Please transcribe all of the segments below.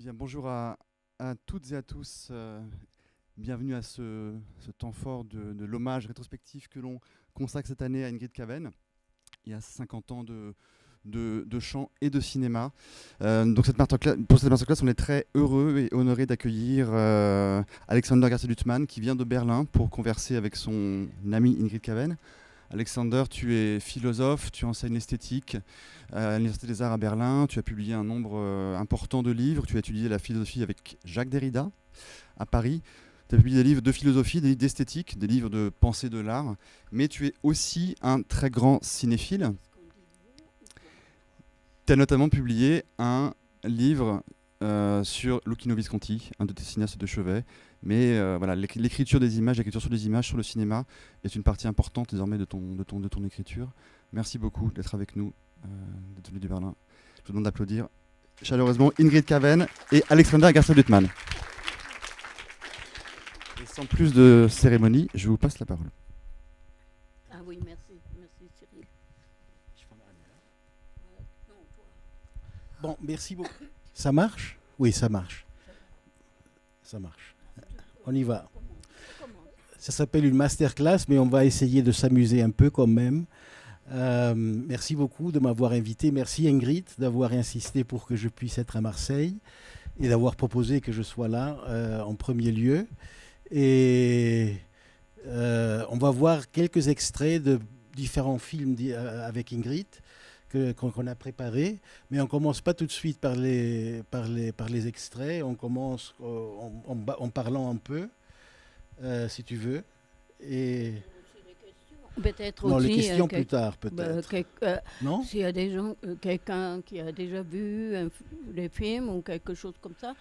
Bien, bonjour à toutes et à tous. Bienvenue à ce temps fort de l'hommage rétrospectif que l'on consacre cette année à Ingrid Caven. Il y a 50 ans de chant et de cinéma. Donc pour cette masterclass, on est très heureux et honoré d'accueillir Alexander Garcia-Luttmann qui vient de Berlin pour converser avec son ami Ingrid Caven. Alexander, tu es philosophe, tu enseignes l'esthétique à l'Université des Arts à Berlin, tu as publié un nombre important de livres, tu as étudié la philosophie avec Jacques Derrida à Paris, tu as publié des livres de philosophie, des livres d'esthétique, des livres de pensée de l'art, mais tu es aussi un très grand cinéphile. Tu as notamment publié un livre sur Luchino Visconti, un de tes cinéastes de chevet. Mais voilà, l'écriture des images, l'écriture sur les images, sur le cinéma est une partie importante désormais de ton écriture. Merci beaucoup d'être avec nous, d'être venu de Berlin. Je vous demande d'applaudir chaleureusement Ingrid Caven et Alexander Garcia-Luttmann. Et sans plus de cérémonie, je vous passe la parole. Ah oui, merci. Merci Cyril. Bon, merci beaucoup. Ça marche? Oui, ça marche. Ça marche. On y va. Ça s'appelle une masterclass, mais on va essayer de s'amuser un peu quand même. Merci beaucoup de m'avoir invité. Merci Ingrid d'avoir insisté pour que je puisse être à Marseille et d'avoir proposé que je sois là en premier lieu. Et on va voir quelques extraits de différents films avec Ingrid qu'on a préparés. Mais on ne commence pas tout de suite par les extraits. On commence en parlant un peu, si tu veux. Et Peut-être non, aussi, les questions plus tard, peut-être. Non? S'il y a des gens, quelqu'un qui a déjà vu des films ou quelque chose comme ça,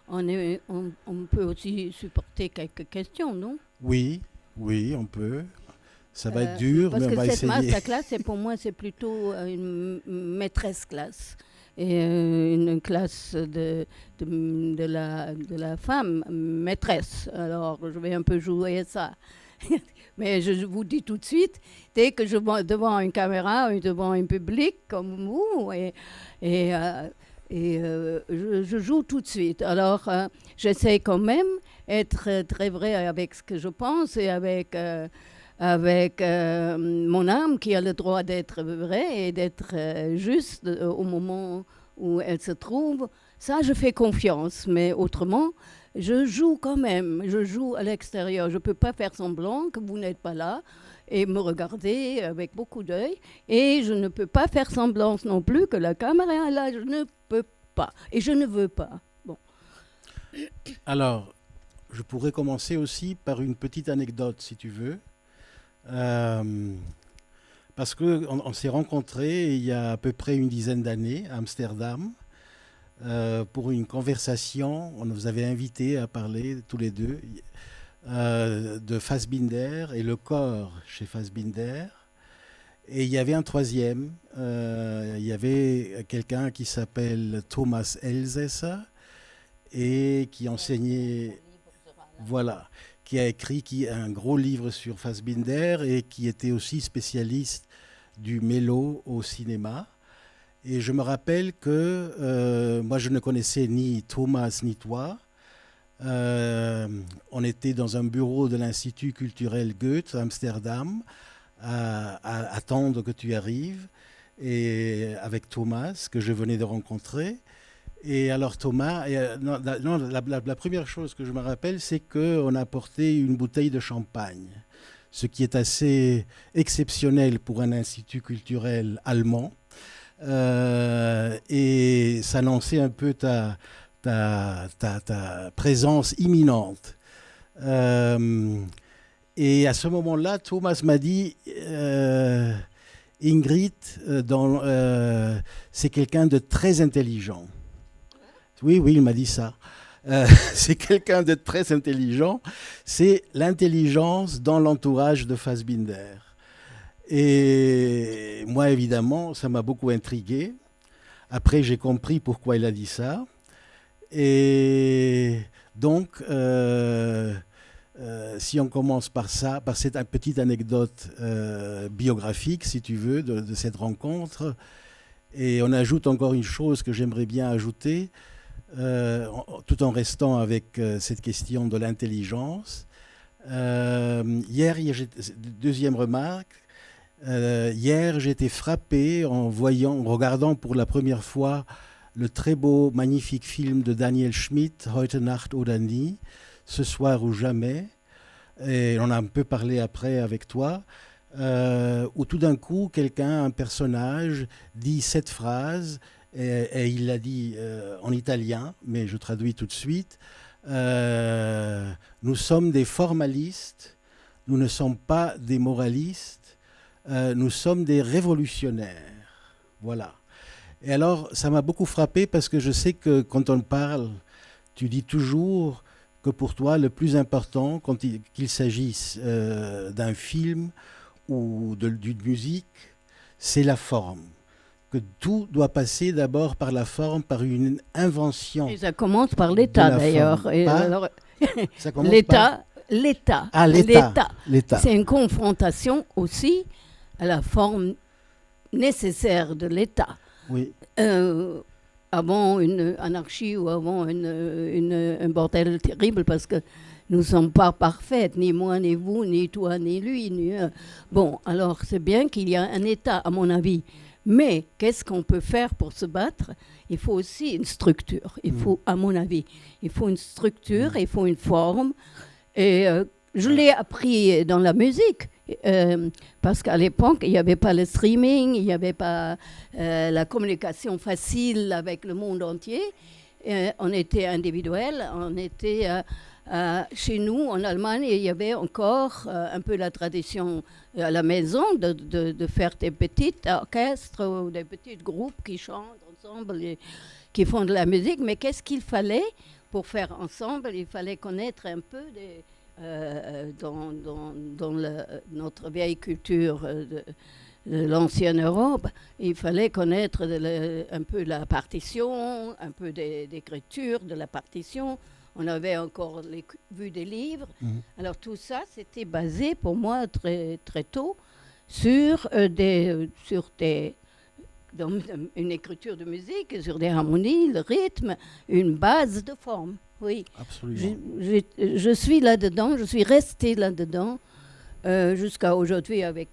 on peut aussi supporter quelques questions, non? Oui, on peut. Ça va être dur, mais on va essayer. Parce que cette masterclass, pour moi, c'est plutôt une maîtresse classe. Et une classe de la femme maîtresse. Alors, je vais un peu jouer ça. Mais je vous dis tout de suite, dès que je vais devant une caméra, devant un public comme vous, je joue tout de suite. Alors, j'essaie quand même d'être très vrai avec ce que je pense et avec mon âme qui a le droit d'être vraie et d'être juste au moment où elle se trouve. Ça, je fais confiance, mais autrement, je joue quand même. Je joue à l'extérieur. Je ne peux pas faire semblant que vous n'êtes pas là et me regarder avec beaucoup d'œil. Et je ne peux pas faire semblant non plus que la caméra est là. Je ne peux pas. Et je ne veux pas. Bon. Alors, je pourrais commencer aussi par une petite anecdote, si tu veux. Parce qu'on s'est rencontrés il y a à peu près une dizaine d'années à Amsterdam pour une conversation. On nous avait invités à parler tous les deux de Fassbinder et le corps chez Fassbinder. Et il y avait un troisième. Il y avait quelqu'un qui s'appelle Thomas Elsässer et qui enseignait... Voilà, qui a écrit un gros livre sur Fassbinder et qui était aussi spécialiste du mélo au cinéma. Et je me rappelle que moi, je ne connaissais ni Thomas ni toi. On était dans un bureau de l'Institut culturel Goethe à Amsterdam à attendre que tu arrives et avec Thomas, que je venais de rencontrer. Et alors Thomas, la première chose que je me rappelle, c'est qu'on a apporté une bouteille de champagne, ce qui est assez exceptionnel pour un institut culturel allemand. Et ça annonçait un peu ta présence imminente. Et à ce moment-là, Thomas m'a dit, Ingrid, c'est quelqu'un de très intelligent. Oui, il m'a dit ça. C'est quelqu'un de très intelligent. C'est l'intelligence dans l'entourage de Fassbinder. Et moi, évidemment, ça m'a beaucoup intrigué. Après, j'ai compris pourquoi il a dit ça. Et donc, si on commence par ça, par cette petite anecdote biographique, si tu veux, de cette rencontre, et on ajoute encore une chose que j'aimerais bien ajouter, tout en restant avec cette question de l'intelligence. Hier, deuxième remarque, hier j'ai été frappé en regardant pour la première fois le très beau, magnifique film de Daniel Schmidt, Heute Nacht oder Nie, Ce soir ou jamais, et on a un peu parlé après avec toi, où tout d'un coup, un personnage, dit cette phrase, et il l'a dit en italien, mais je traduis tout de suite. Nous sommes des formalistes, nous ne sommes pas des moralistes, nous sommes des révolutionnaires. Voilà. Et alors, ça m'a beaucoup frappé parce que je sais que quand on parle, tu dis toujours que pour toi, le plus important, qu'il s'agisse d'un film ou d'une musique, c'est la forme. Que tout doit passer d'abord par la forme, par une invention. Et ça commence par l'État d'ailleurs. Ça commence l'État. Ah, l'État. C'est une confrontation aussi à la forme nécessaire de l'État. Oui. Avant une anarchie ou avant un bordel terrible, parce que nous ne sommes pas parfaites, ni moi, ni vous, ni toi, ni lui. Bon, alors c'est bien qu'il y a un État, à mon avis. Mais qu'est-ce qu'on peut faire pour se battre? Il faut aussi une structure. Il faut, à mon avis, il faut une structure, il faut une forme. Et je l'ai appris dans la musique. Parce qu'à l'époque, il n'y avait pas le streaming, il n'y avait pas la communication facile avec le monde entier. On était individuels, on était chez nous, en Allemagne, il y avait encore un peu la tradition à la maison de faire des petits orchestres ou des petits groupes qui chantent ensemble et qui font de la musique. Mais qu'est-ce qu'il fallait pour faire ensemble? Il fallait connaître un peu dans notre vieille culture de l'ancienne Europe, il fallait connaître un peu la partition, un peu d'écriture de la partition. On avait encore vu des livres. Alors tout ça, c'était basé pour moi très, très tôt sur une écriture de musique, sur des harmonies, le rythme, une base de forme. Oui, absolument. Je suis là-dedans, je suis restée là-dedans jusqu'à aujourd'hui avec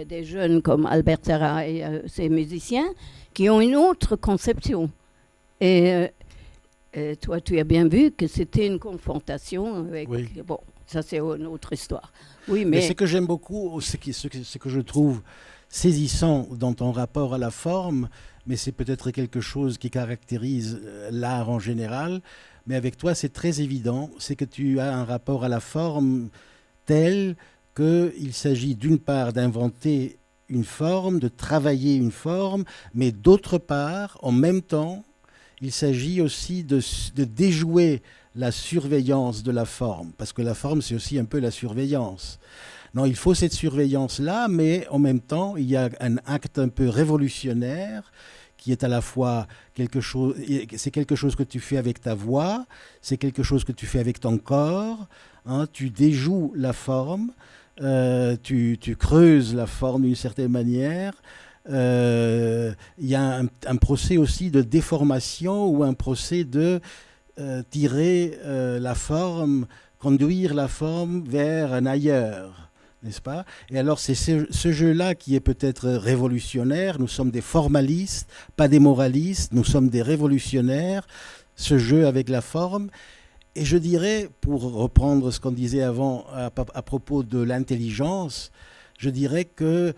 des jeunes comme Albert Serra et ses musiciens qui ont une autre conception. Et toi, tu as bien vu que c'était une confrontation avec... Oui. Bon, ça c'est une autre histoire. Oui, mais ce que j'aime beaucoup, ce que je trouve saisissant dans ton rapport à la forme, mais c'est peut-être quelque chose qui caractérise l'art en général, mais avec toi c'est très évident, c'est que tu as un rapport à la forme tel qu'il s'agit d'une part d'inventer une forme, de travailler une forme, mais d'autre part, en même temps, il s'agit aussi de déjouer la surveillance de la forme, parce que la forme c'est aussi un peu la surveillance. Non, il faut cette surveillance-là, mais en même temps, il y a un acte un peu révolutionnaire qui est à la fois c'est quelque chose que tu fais avec ta voix, c'est quelque chose que tu fais avec ton corps, hein, tu déjoues la forme, tu creuses la forme d'une certaine manière. Il y a un procès aussi de déformation ou un procès de tirer la forme, conduire la forme vers un ailleurs. N'est-ce pas? Et alors c'est ce jeu-là qui est peut-être révolutionnaire. Nous sommes des formalistes, pas des moralistes. Nous sommes des révolutionnaires. Ce jeu avec la forme. Et je dirais, pour reprendre ce qu'on disait avant à propos de l'intelligence, je dirais que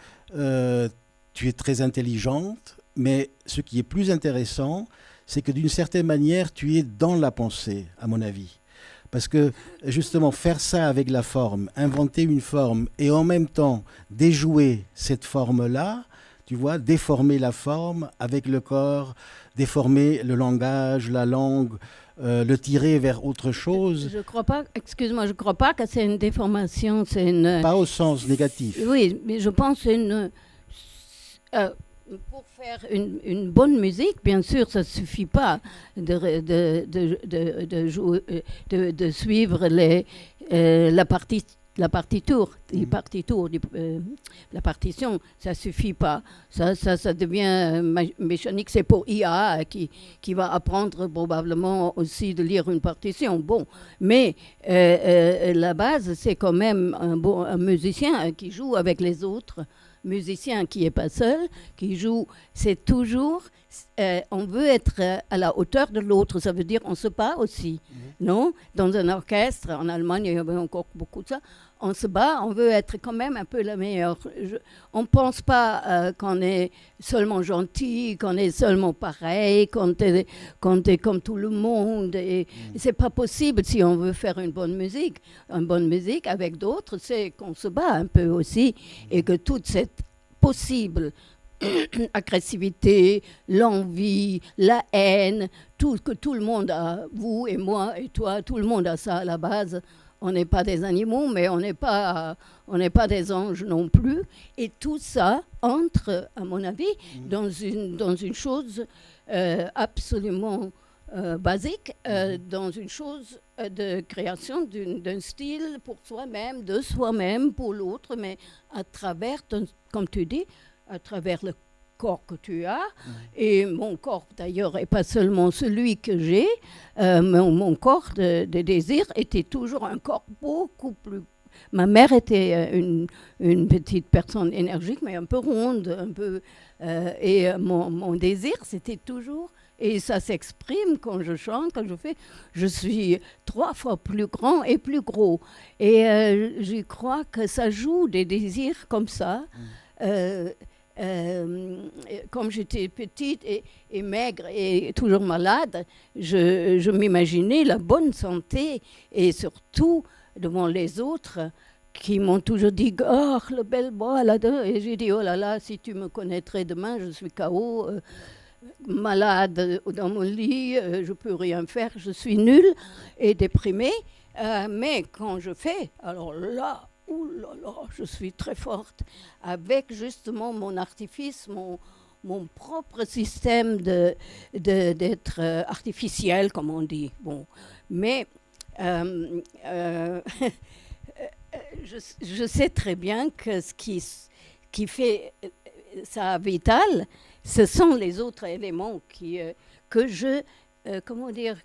tu es très intelligente, mais ce qui est plus intéressant, c'est que d'une certaine manière, tu es dans la pensée, à mon avis. Parce que justement, faire ça avec la forme, inventer une forme et en même temps déjouer cette forme-là, tu vois, déformer la forme avec le corps, déformer le langage, la langue, le tirer vers autre chose. Je crois pas, excuse-moi, je crois pas que c'est une déformation, c'est une... Pas au sens négatif. Oui, mais je pense que c'est une... pour faire une bonne musique, bien sûr, ça ne suffit pas de suivre la la partiture, la partition, ça suffit pas. Ça devient mécanique. C'est pour IA qui va apprendre probablement aussi de lire une partition. Bon, mais la base, c'est quand même un musicien qui joue avec les autres musiciens, qui n'est pas seul, qui joue. C'est toujours, on veut être à la hauteur de l'autre. Ça veut dire on se bat aussi, non? Dans un orchestre, en Allemagne, il y avait encore beaucoup de ça. On se bat, on veut être quand même un peu la meilleure. On ne pense pas qu'on est seulement gentil, qu'on est seulement pareil, qu'on est comme tout le monde. Et c'est pas possible si on veut faire une bonne musique. Une bonne musique avec d'autres, c'est qu'on se bat un peu aussi et que toute cette possible agressivité, l'envie, la haine, que tout le monde a, vous et moi et toi, tout le monde a ça à la base. On n'est pas des animaux, mais on n'est pas des anges non plus. Et tout ça entre, à mon avis, dans une chose absolument basique, dans une chose de création d'un style pour soi-même, de soi-même, pour l'autre, mais à travers, comme tu dis, à travers le corps que tu as. Et mon corps, d'ailleurs, n'est pas seulement celui que j'ai. Mon corps de désir était toujours un corps beaucoup plus... Ma mère était une petite personne énergique, mais un peu ronde, un peu... et mon désir, c'était toujours... Et ça s'exprime quand je chante, quand je fais... Je suis 3 fois plus grand et plus gros. Et je crois que ça joue des désirs comme ça. Comme j'étais petite et maigre et toujours malade, je m'imaginais la bonne santé et surtout devant les autres qui m'ont toujours dit « Oh, le bel bois là-dedans ». Et j'ai dit « Oh là là, si tu me connaîtrais demain, je suis KO, malade dans mon lit, je ne peux rien faire, je suis nulle et déprimée. Mais quand je fais, alors là, ouh là là, je suis très forte, avec justement mon artifice, mon propre système d'être artificiel, comme on dit. Bon. Mais je sais très bien que ce qui fait ça vital, ce sont les autres éléments que je, comment dire,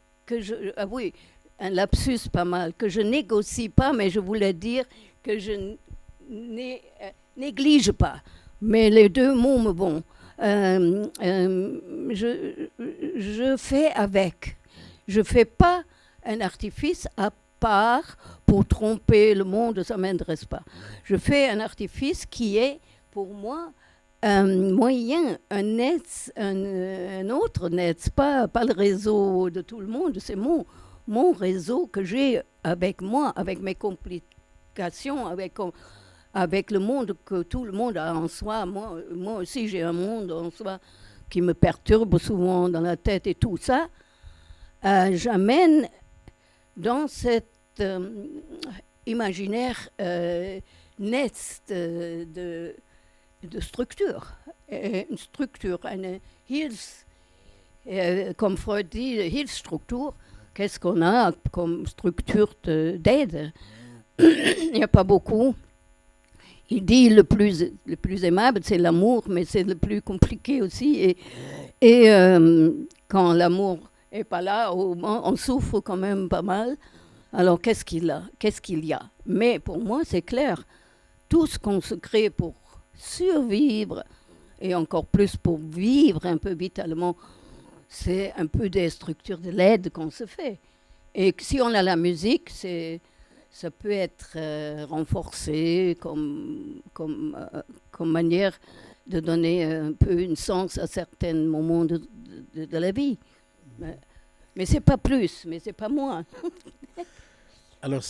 oui, un lapsus pas mal, que je négocie pas, mais je voulais dire que je néglige pas. Mais les deux mots me vont. Je fais avec. Je fais pas un artifice à part pour tromper le monde, ça m'intéresse pas. Je fais un artifice qui est, pour moi, un moyen, un autre net, pas le réseau de tout le monde, c'est mon réseau que j'ai avec moi, avec mes complications, avec le monde que tout le monde a en soi. Moi aussi, j'ai un monde en soi qui me perturbe souvent dans la tête et tout ça. J'amène dans cet imaginaire net de structure. Une structure, une comme Freud dit, Hilfsstruktur. Qu'est-ce qu'on a comme structure d'aide? Il n'y a pas beaucoup. Il dit le plus aimable, c'est l'amour, mais c'est le plus compliqué aussi. Et quand l'amour n'est pas là, on souffre quand même pas mal. Alors qu'est-ce qu'il y a? Mais pour moi, c'est clair. Tout ce qu'on se crée pour survivre, et encore plus pour vivre un peu vitalement, c'est un peu des structures de l'aide qu'on se fait. Et si on a la musique, ça peut être renforcé comme manière de donner un peu une sens à certains moments de la vie. Mais c'est pas plus, mais c'est pas moins. Alors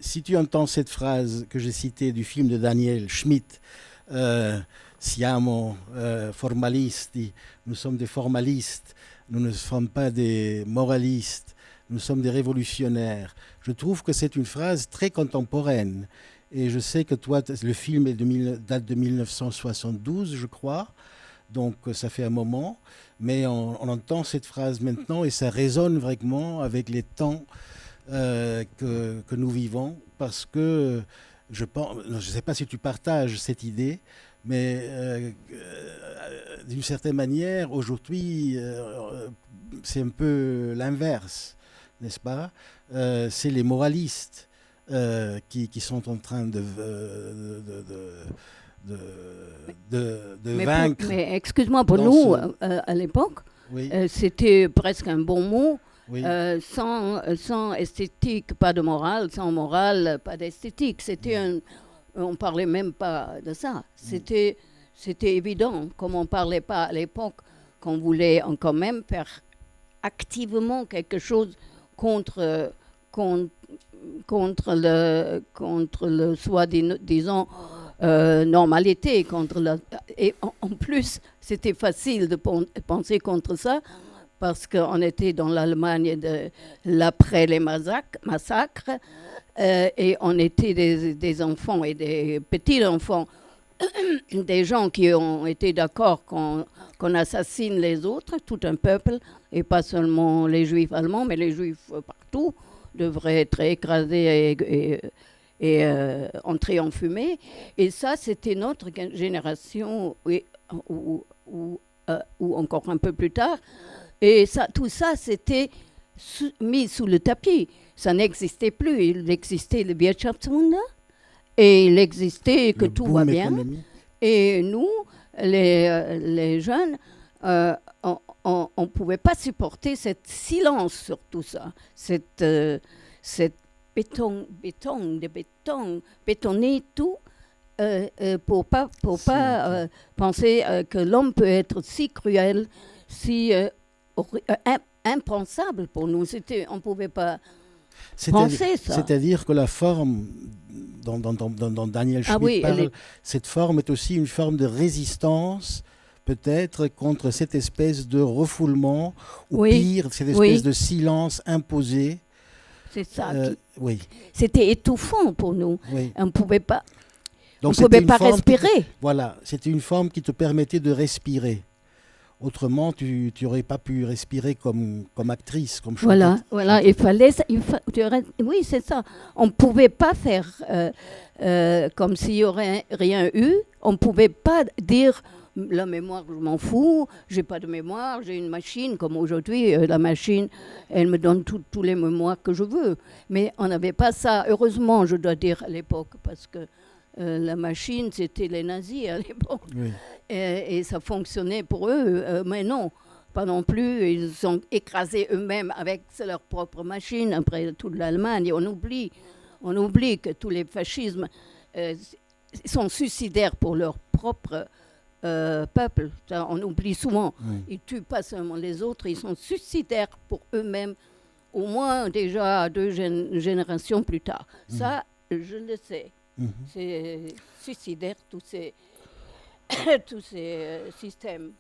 si tu entends cette phrase que j'ai citée du film de Daniel Schmitt, siamo formalisti, nous sommes des formalistes, nous ne sommes pas des moralistes, nous sommes des révolutionnaires. Je trouve que c'est une phrase très contemporaine. Et je sais que toi, le film date de 1972, je crois, donc ça fait un moment. Mais on entend cette phrase maintenant et ça résonne vraiment avec les temps que nous vivons, parce que je ne sais pas si tu partages cette idée, mais d'une certaine manière, aujourd'hui, c'est un peu l'inverse, n'est-ce pas? C'est les moralistes qui sont en train de vaincre. Mais excuse-moi, pour nous, à l'époque, Oui, c'était presque un bon mot. oui. Sans esthétique, pas de morale. Sans morale, pas d'esthétique. On ne parlait même pas de ça. C'était évident. Comme on ne parlait pas à l'époque, qu'on voulait quand même faire activement quelque chose contre le soi-disant normalité. Et en plus, c'était facile de penser contre ça, parce qu'on était dans l'Allemagne de l'après les massacres, et on était des enfants et des petits-enfants, des gens qui ont été d'accord qu'on assassine les autres, tout un peuple, et pas seulement les juifs allemands, mais les juifs partout, devraient être écrasés et entrer en fumée. Et ça, c'était notre génération, ou encore un peu plus tard. Et tout ça, c'était mis sous le tapis. Ça n'existait plus. Il existait le Wirtschaftswunder et il existait que tout va bien. Économique. Et nous, les jeunes, on ne pouvait pas supporter ce silence sur tout ça. Cette bétonner tout pour pas penser que l'homme peut être si cruel, si impensable pour nous. On ne pouvait pas penser ça. C'est-à-dire que la forme dont Daniel Schmitt parle, cette forme est aussi une forme de résistance, peut-être, contre cette espèce de refoulement, ou pire, cette espèce de silence imposé. C'est ça. Oui. C'était étouffant pour nous. Oui. On ne pouvait pas, Donc, respirer. Voilà, c'était une forme qui te permettait de respirer. Autrement, tu n'aurais pas pu respirer comme actrice, comme chanteuse. Voilà, il fallait. Oui, c'est ça. On ne pouvait pas faire comme s'il n'y aurait rien eu. On ne pouvait pas dire la mémoire, je m'en fous, j'ai pas de mémoire, j'ai une machine, comme aujourd'hui, la machine, elle me donne tous les mémoires que je veux. Mais on n'avait pas ça, heureusement, je dois dire, à l'époque, parce que la machine, c'était les nazis à l'époque. Oui. Et ça fonctionnait pour eux, mais non, pas non plus. Ils sont écrasés eux-mêmes avec leur propre machine, après toute l'Allemagne. On oublie que tous les fascismes sont suicidaires pour leur propre peuple. Ça, on oublie souvent. Oui. Ils tuent pas seulement les autres, ils sont suicidaires pour eux-mêmes, au moins déjà 2 générations plus tard. Ça, je le sais. C'est suicidaire, tous ces systèmes.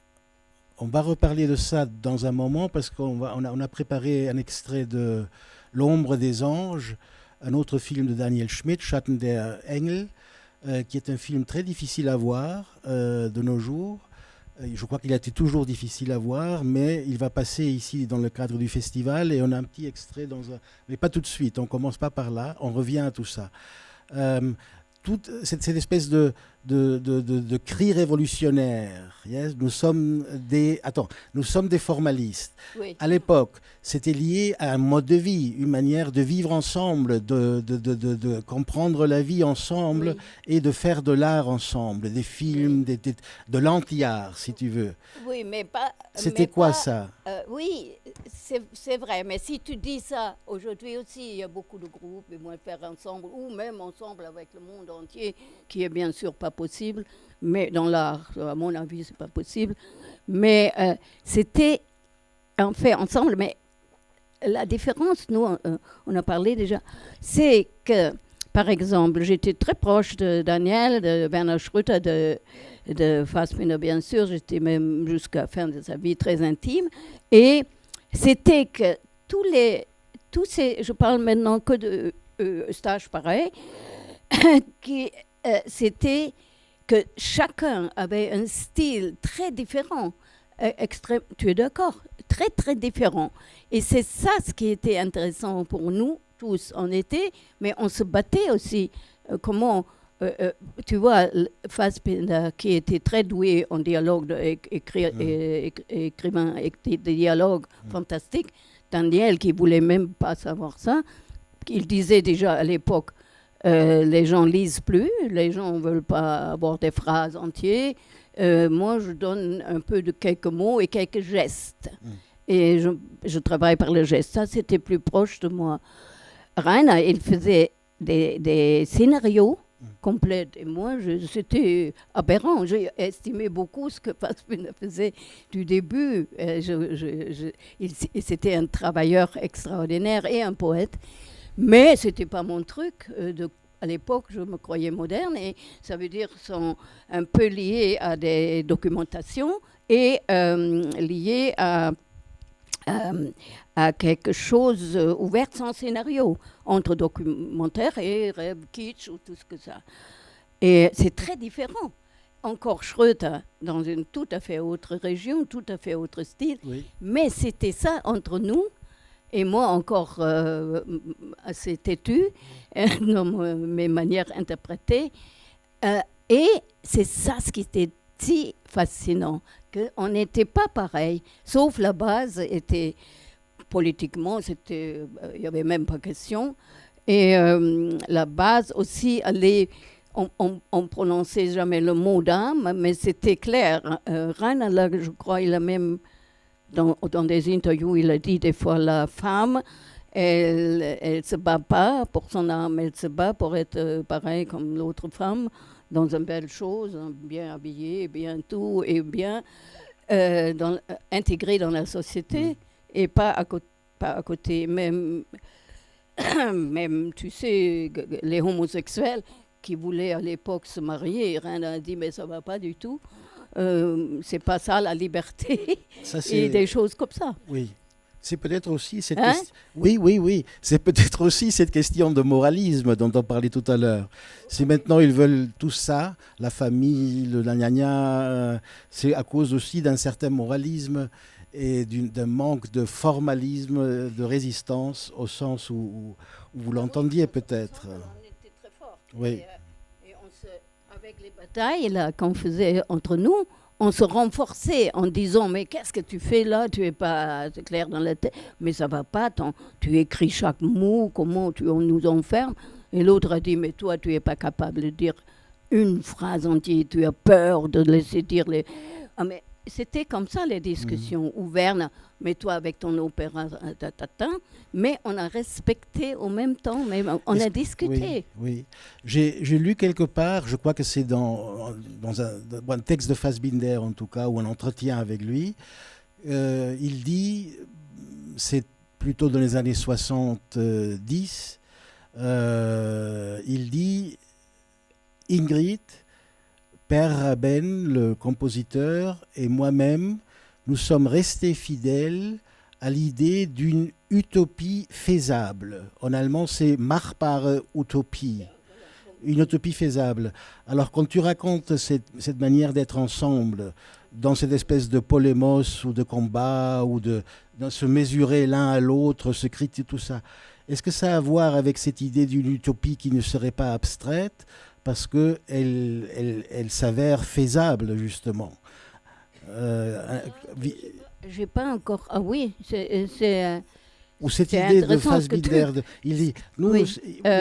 On va reparler de ça dans un moment, parce qu'on a préparé un extrait de L'ombre des anges, un autre film de Daniel Schmitt, Schatten der Engel, qui est un film très difficile à voir de nos jours. Je crois qu'il a été toujours difficile à voir, mais il va passer ici dans le cadre du festival, et on a un petit extrait mais pas tout de suite, on ne commence pas par là, on revient à tout ça. Toute cette espèce de cri révolutionnaire. Yes? Nous sommes des formalistes. Oui. À l'époque, c'était lié à un mode de vie, une manière de vivre ensemble, de comprendre la vie ensemble, et de faire de l'art ensemble, des films, de l'anti-art, si tu veux. Oui, mais pas... C'était quoi ça? Oui, c'est vrai, mais si tu dis ça, aujourd'hui aussi, il y a beaucoup de groupes, et moi, faire ensemble, ou même ensemble avec le monde entier, qui est bien sûr pas possible, mais dans l'art, à mon avis, c'est pas possible. Mais c'était en fait ensemble, mais la différence, nous, on a parlé déjà, c'est que, par exemple, j'étais très proche de Daniel, de Werner Schröter, de Fassbinder, bien sûr, j'étais même jusqu'à la fin de sa vie très intime, et c'était que tous ces, je parle maintenant que de stages pareils, c'était que chacun avait un style très différent, tu es d'accord? Très, très différent. Et c'est ça ce qui était intéressant pour nous, tous en été, mais on se battait aussi. Tu vois, Fassbinder, qui était très doué en dialogue, écrivain de dialogue fantastique, Daniel, qui ne voulait même pas savoir ça, il disait déjà à l'époque, les gens lisent plus, les gens ne veulent pas avoir des phrases entières. Moi, je donne un peu de quelques mots et quelques gestes. Et je travaille par le geste. Ça, c'était plus proche de moi. Rainer, il faisait des scénarios complets. Et moi, c'était aberrant. J'ai estimé beaucoup ce que Fassbinder faisait du début. C'était un travailleur extraordinaire et un poète. Mais ce n'était pas mon truc. À l'époque, je me croyais moderne. Et ça veut dire sont un peu liés à des documentations et liés à quelque chose ouvert sans scénario, entre documentaire et rêve kitsch ou tout ce que ça. Et c'est très différent. Encore Schröter, dans une tout à fait autre région, tout à fait autre style. Oui. Mais c'était ça entre nous. Et moi, encore assez têtue dans mes manières d'interpréter. Et c'est ça ce qui était si fascinant, qu'on n'était pas pareil, sauf la base était politiquement, il n'y avait même pas question. Et la base aussi, on prononçait jamais le mot d'âme, mais c'était clair. Rainer, là, je crois, il a même, dans des interviews, il a dit des fois, la femme, elle se bat pas pour son âme, elle se bat pour être pareille comme l'autre femme, dans une belle chose, bien habillée, bien tout, et bien intégrée dans la société, et pas à côté. Même, tu sais, les homosexuels qui voulaient à l'époque se marier, rien a dit, mais ça ne va pas du tout. C'est pas ça la liberté, ça, et des choses comme ça. Oui. C'est peut-être aussi cette question. Oui. C'est peut-être aussi cette question de moralisme dont on parlait tout à l'heure. Si maintenant ils veulent tout ça, la famille, le gna-gna-gna, c'est à cause aussi d'un certain moralisme et d'un manque de formalisme, de résistance, au sens où vous l'entendiez peut-être. On était très fort. Oui. Et avec les batailles là, qu'on faisait entre nous, on se renforçait en disant « Mais qu'est-ce que tu fais là? Tu n'es pas clair dans la tête. Mais ça ne va pas. Tu écris chaque mot. Comment on nous enferme ?» Et l'autre a dit « Mais toi, tu n'es pas capable de dire une phrase entière. Tu as peur de laisser dire les... » mais c'était comme ça les discussions ouvertes. Mais toi, avec ton opéra, mais on a respecté au même temps, mais on a discuté. Oui. J'ai lu quelque part, je crois que c'est dans un texte de Fassbinder en tout cas, ou un entretien avec lui, il dit, c'est plutôt dans les années 70, il dit « Ingrid, Per Raben, le compositeur, et moi-même, nous sommes restés fidèles à l'idée d'une utopie faisable. » En allemand, c'est machbare Utopie. Une utopie faisable. Alors, quand tu racontes cette manière d'être ensemble, dans cette espèce de polémos ou de combat, ou de se mesurer l'un à l'autre, se critiquer, tout ça, est-ce que ça a à voir avec cette idée d'une utopie qui ne serait pas abstraite parce qu'elle s'avère faisable, justement? J'ai pas encore... Ah oui, c'est ou cette idée de Fassbinder, il dit, nous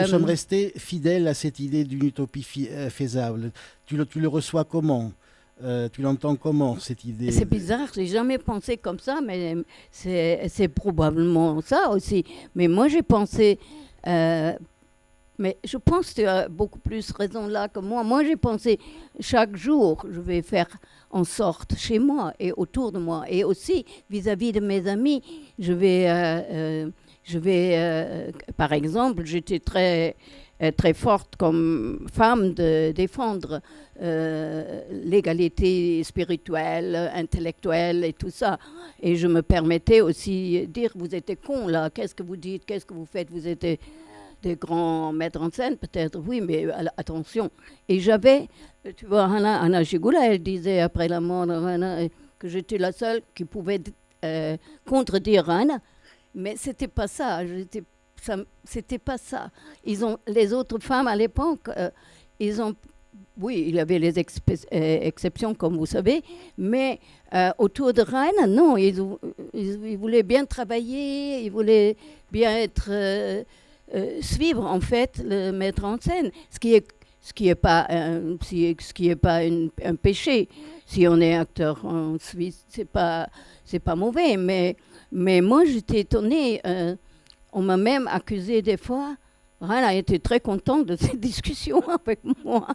sommes restés fidèles à cette idée d'une utopie faisable. Tu le reçois comment? Tu l'entends comment, cette idée? C'est bizarre, j'ai jamais pensé comme ça, mais c'est probablement ça aussi. Mais moi, j'ai pensé... mais je pense que tu as beaucoup plus raison là que moi. Moi, j'ai pensé, chaque jour, je vais faire en sorte, chez moi et autour de moi, et aussi vis-à-vis de mes amis, je vais par exemple, j'étais très forte comme femme de défendre l'égalité spirituelle, intellectuelle et tout ça. Et je me permettais aussi de dire, vous êtes cons là, qu'est-ce que vous dites, qu'est-ce que vous faites, vous êtes des grands maîtres en scène, peut-être, oui, mais attention. Et j'avais, tu vois, Anna Gigula, elle disait après la mort de Rainer que j'étais la seule qui pouvait contredire Rainer, mais c'était pas ça. c'était pas ça. Les autres femmes à l'époque, oui, il y avait les exceptions, comme vous savez, mais autour de Rennes, non, ils voulaient bien travailler, ils voulaient bien suivre, en fait, le mettre en scène, ce qui est pas un péché. Si on est acteur en Suisse, c'est pas mauvais, mais moi, j'étais étonnée. On m'a même accusé des fois. Rennes a été très contente de cette discussion avec moi.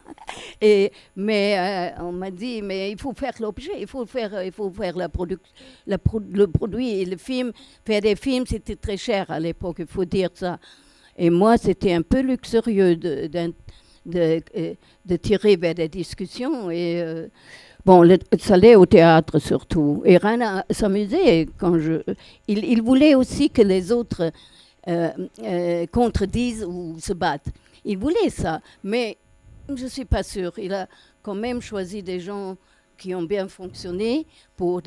Mais on m'a dit, mais il faut faire l'objet, il faut faire le produit et le film. Faire des films, c'était très cher à l'époque, il faut dire ça. Et moi, c'était un peu luxurieux de tirer vers des discussions. Et bon, ça allait au théâtre surtout. Et Rennes s'amusait quand il voulait aussi que les autres contredisent ou se battent. Il voulait ça, mais je ne suis pas sûre. Il a quand même choisi des gens qui ont bien fonctionné pour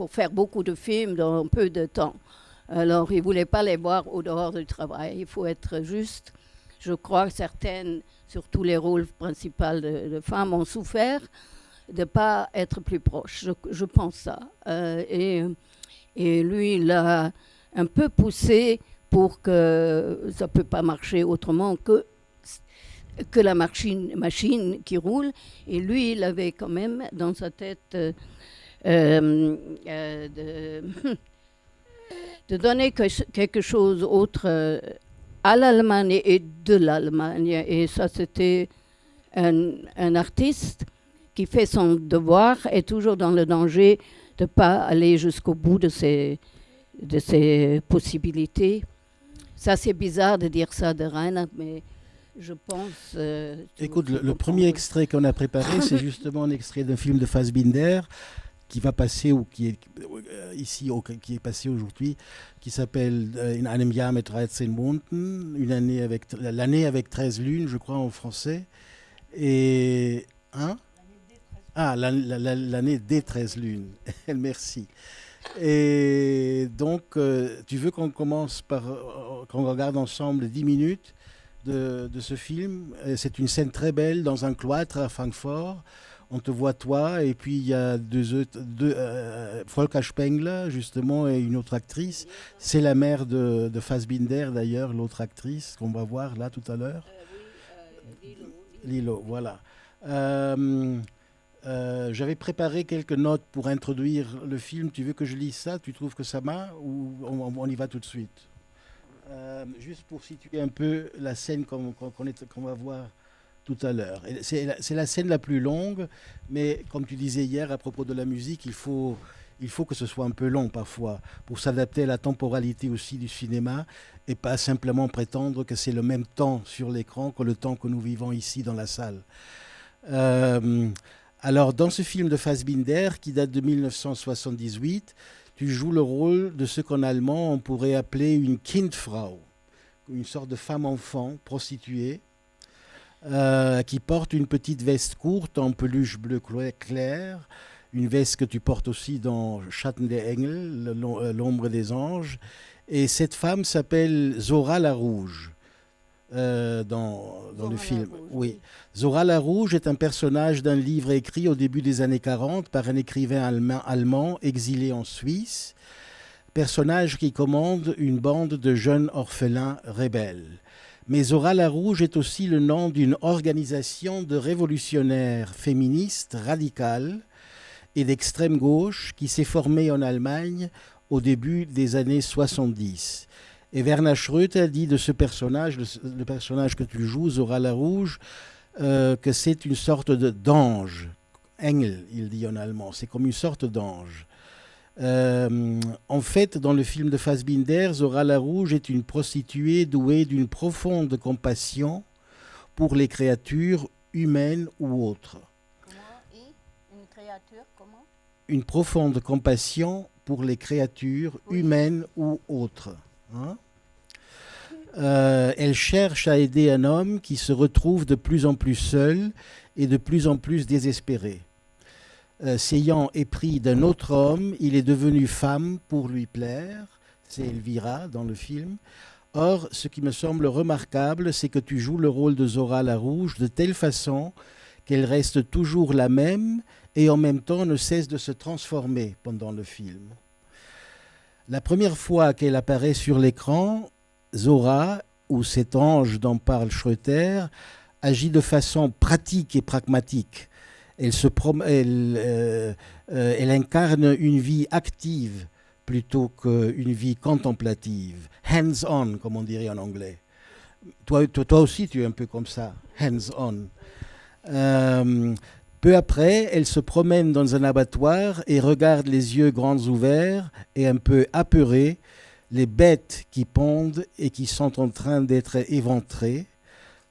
faire beaucoup de films dans peu de temps. Alors, il ne voulait pas les voir au dehors du travail. Il faut être juste. Je crois que certaines, surtout les rôles principaux de femmes, ont souffert de ne pas être plus proches. Je pense ça. Et lui, il a un peu poussé pour que ça ne peut pas marcher autrement que la machine qui roule. Et lui, il avait quand même dans sa tête de donner quelque chose d'autre à l'Allemagne et de l'Allemagne. Et ça, c'était un artiste qui fait son devoir et toujours dans le danger de ne pas aller jusqu'au bout de ses possibilités. Ça, c'est bizarre de dire ça de Rennes, mais je pense... Écoute, le premier extrait qu'on a préparé, c'est justement un extrait d'un film de Fassbinder qui va passer, ou qui est ici, qui est passé aujourd'hui, qui s'appelle In einem Jahr mit 13 Monaten, l'année avec 13 lunes, je crois, en français. Et... Hein? Ah, l'année des 13 lunes. Merci. Et donc, tu veux qu'on commence qu'on regarde ensemble 10 minutes de ce film. C'est une scène très belle dans un cloître à Francfort. On te voit toi, et puis il y a deux Volker Spengler, justement, et une autre actrice. C'est la mère de Fassbinder, d'ailleurs, l'autre actrice qu'on va voir là tout à l'heure. Lilo, voilà. J'avais préparé quelques notes pour introduire le film. Tu veux que je lise ça? Tu trouves que ça m'a? Ou on y va tout de suite? Juste pour situer un peu la scène qu'on va voir tout à l'heure. C'est la scène la plus longue, mais comme tu disais hier à propos de la musique, il faut que ce soit un peu long parfois pour s'adapter à la temporalité aussi du cinéma et pas simplement prétendre que c'est le même temps sur l'écran que le temps que nous vivons ici dans la salle. Alors, dans ce film de Fassbinder, qui date de 1978, tu joues le rôle de ce qu'en allemand on pourrait appeler une Kindfrau, une sorte de femme-enfant prostituée, qui porte une petite veste courte en peluche bleu clair, une veste que tu portes aussi dans Schatten der Engel, l'ombre des anges. Et cette femme s'appelle Zora la Rouge. Dans le film. Oui. Zora la Rouge est un personnage d'un livre écrit au début des années 40 par un écrivain allemand exilé en Suisse, personnage qui commande une bande de jeunes orphelins rebelles. Mais Zora la Rouge est aussi le nom d'une organisation de révolutionnaires féministes radicales et d'extrême gauche qui s'est formée en Allemagne au début des années 70. Et Werner Schröter dit de ce personnage, le personnage que tu joues, Zora la Rouge, que c'est une sorte d'ange. Engel, il dit en allemand. C'est comme une sorte d'ange. En fait, dans le film de Fassbinder, Zora la Rouge est une prostituée douée d'une profonde compassion pour les créatures humaines ou autres. Une créature, comment? Une profonde compassion pour les créatures humaines ou autres. Hein? Elle cherche à aider un homme qui se retrouve de plus en plus seul et de plus en plus désespéré. S'ayant épris d'un autre homme, il est devenu femme pour lui plaire, c'est Elvira dans le film, Or, ce qui me semble remarquable, c'est que tu joues le rôle de Zora la Rouge de telle façon qu'elle reste toujours la même et en même temps ne cesse de se transformer pendant le film. La première fois qu'elle apparaît sur l'écran, Zora, ou cet ange dont parle Schroeter, agit de façon pratique et pragmatique. Elle incarne une vie active plutôt qu'une vie contemplative. Hands-on, comme on dirait en anglais. Toi aussi, tu es un peu comme ça, hands-on. Peu après, elle se promène dans un abattoir et regarde les yeux grands ouverts et un peu apeurée les bêtes qui pondent et qui sont en train d'être éventrées,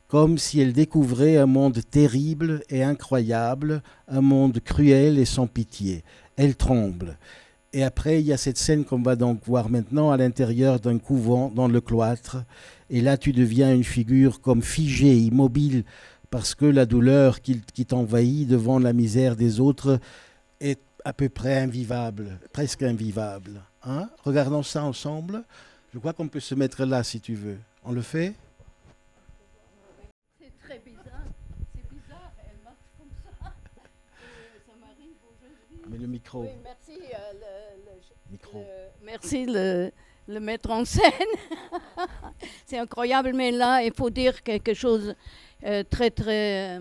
comme si elle découvrait un monde terrible et incroyable, un monde cruel et sans pitié. Elle tremble. Et après, il y a cette scène qu'on va donc voir maintenant à l'intérieur d'un couvent, dans le cloître. Et là, tu deviens une figure comme figée, immobile, parce que la douleur qui t'envahit devant la misère des autres est à peu près invivable, presque invivable. Hein? Regardons ça ensemble. Je crois qu'on peut se mettre là, si tu veux. On le fait? C'est très bizarre. C'est bizarre, elle marche comme ça. Ça m'arrive aujourd'hui. Mais le micro. Oui, merci. Micro. Merci le mettre en scène. C'est incroyable, mais là, il faut dire quelque chose très, très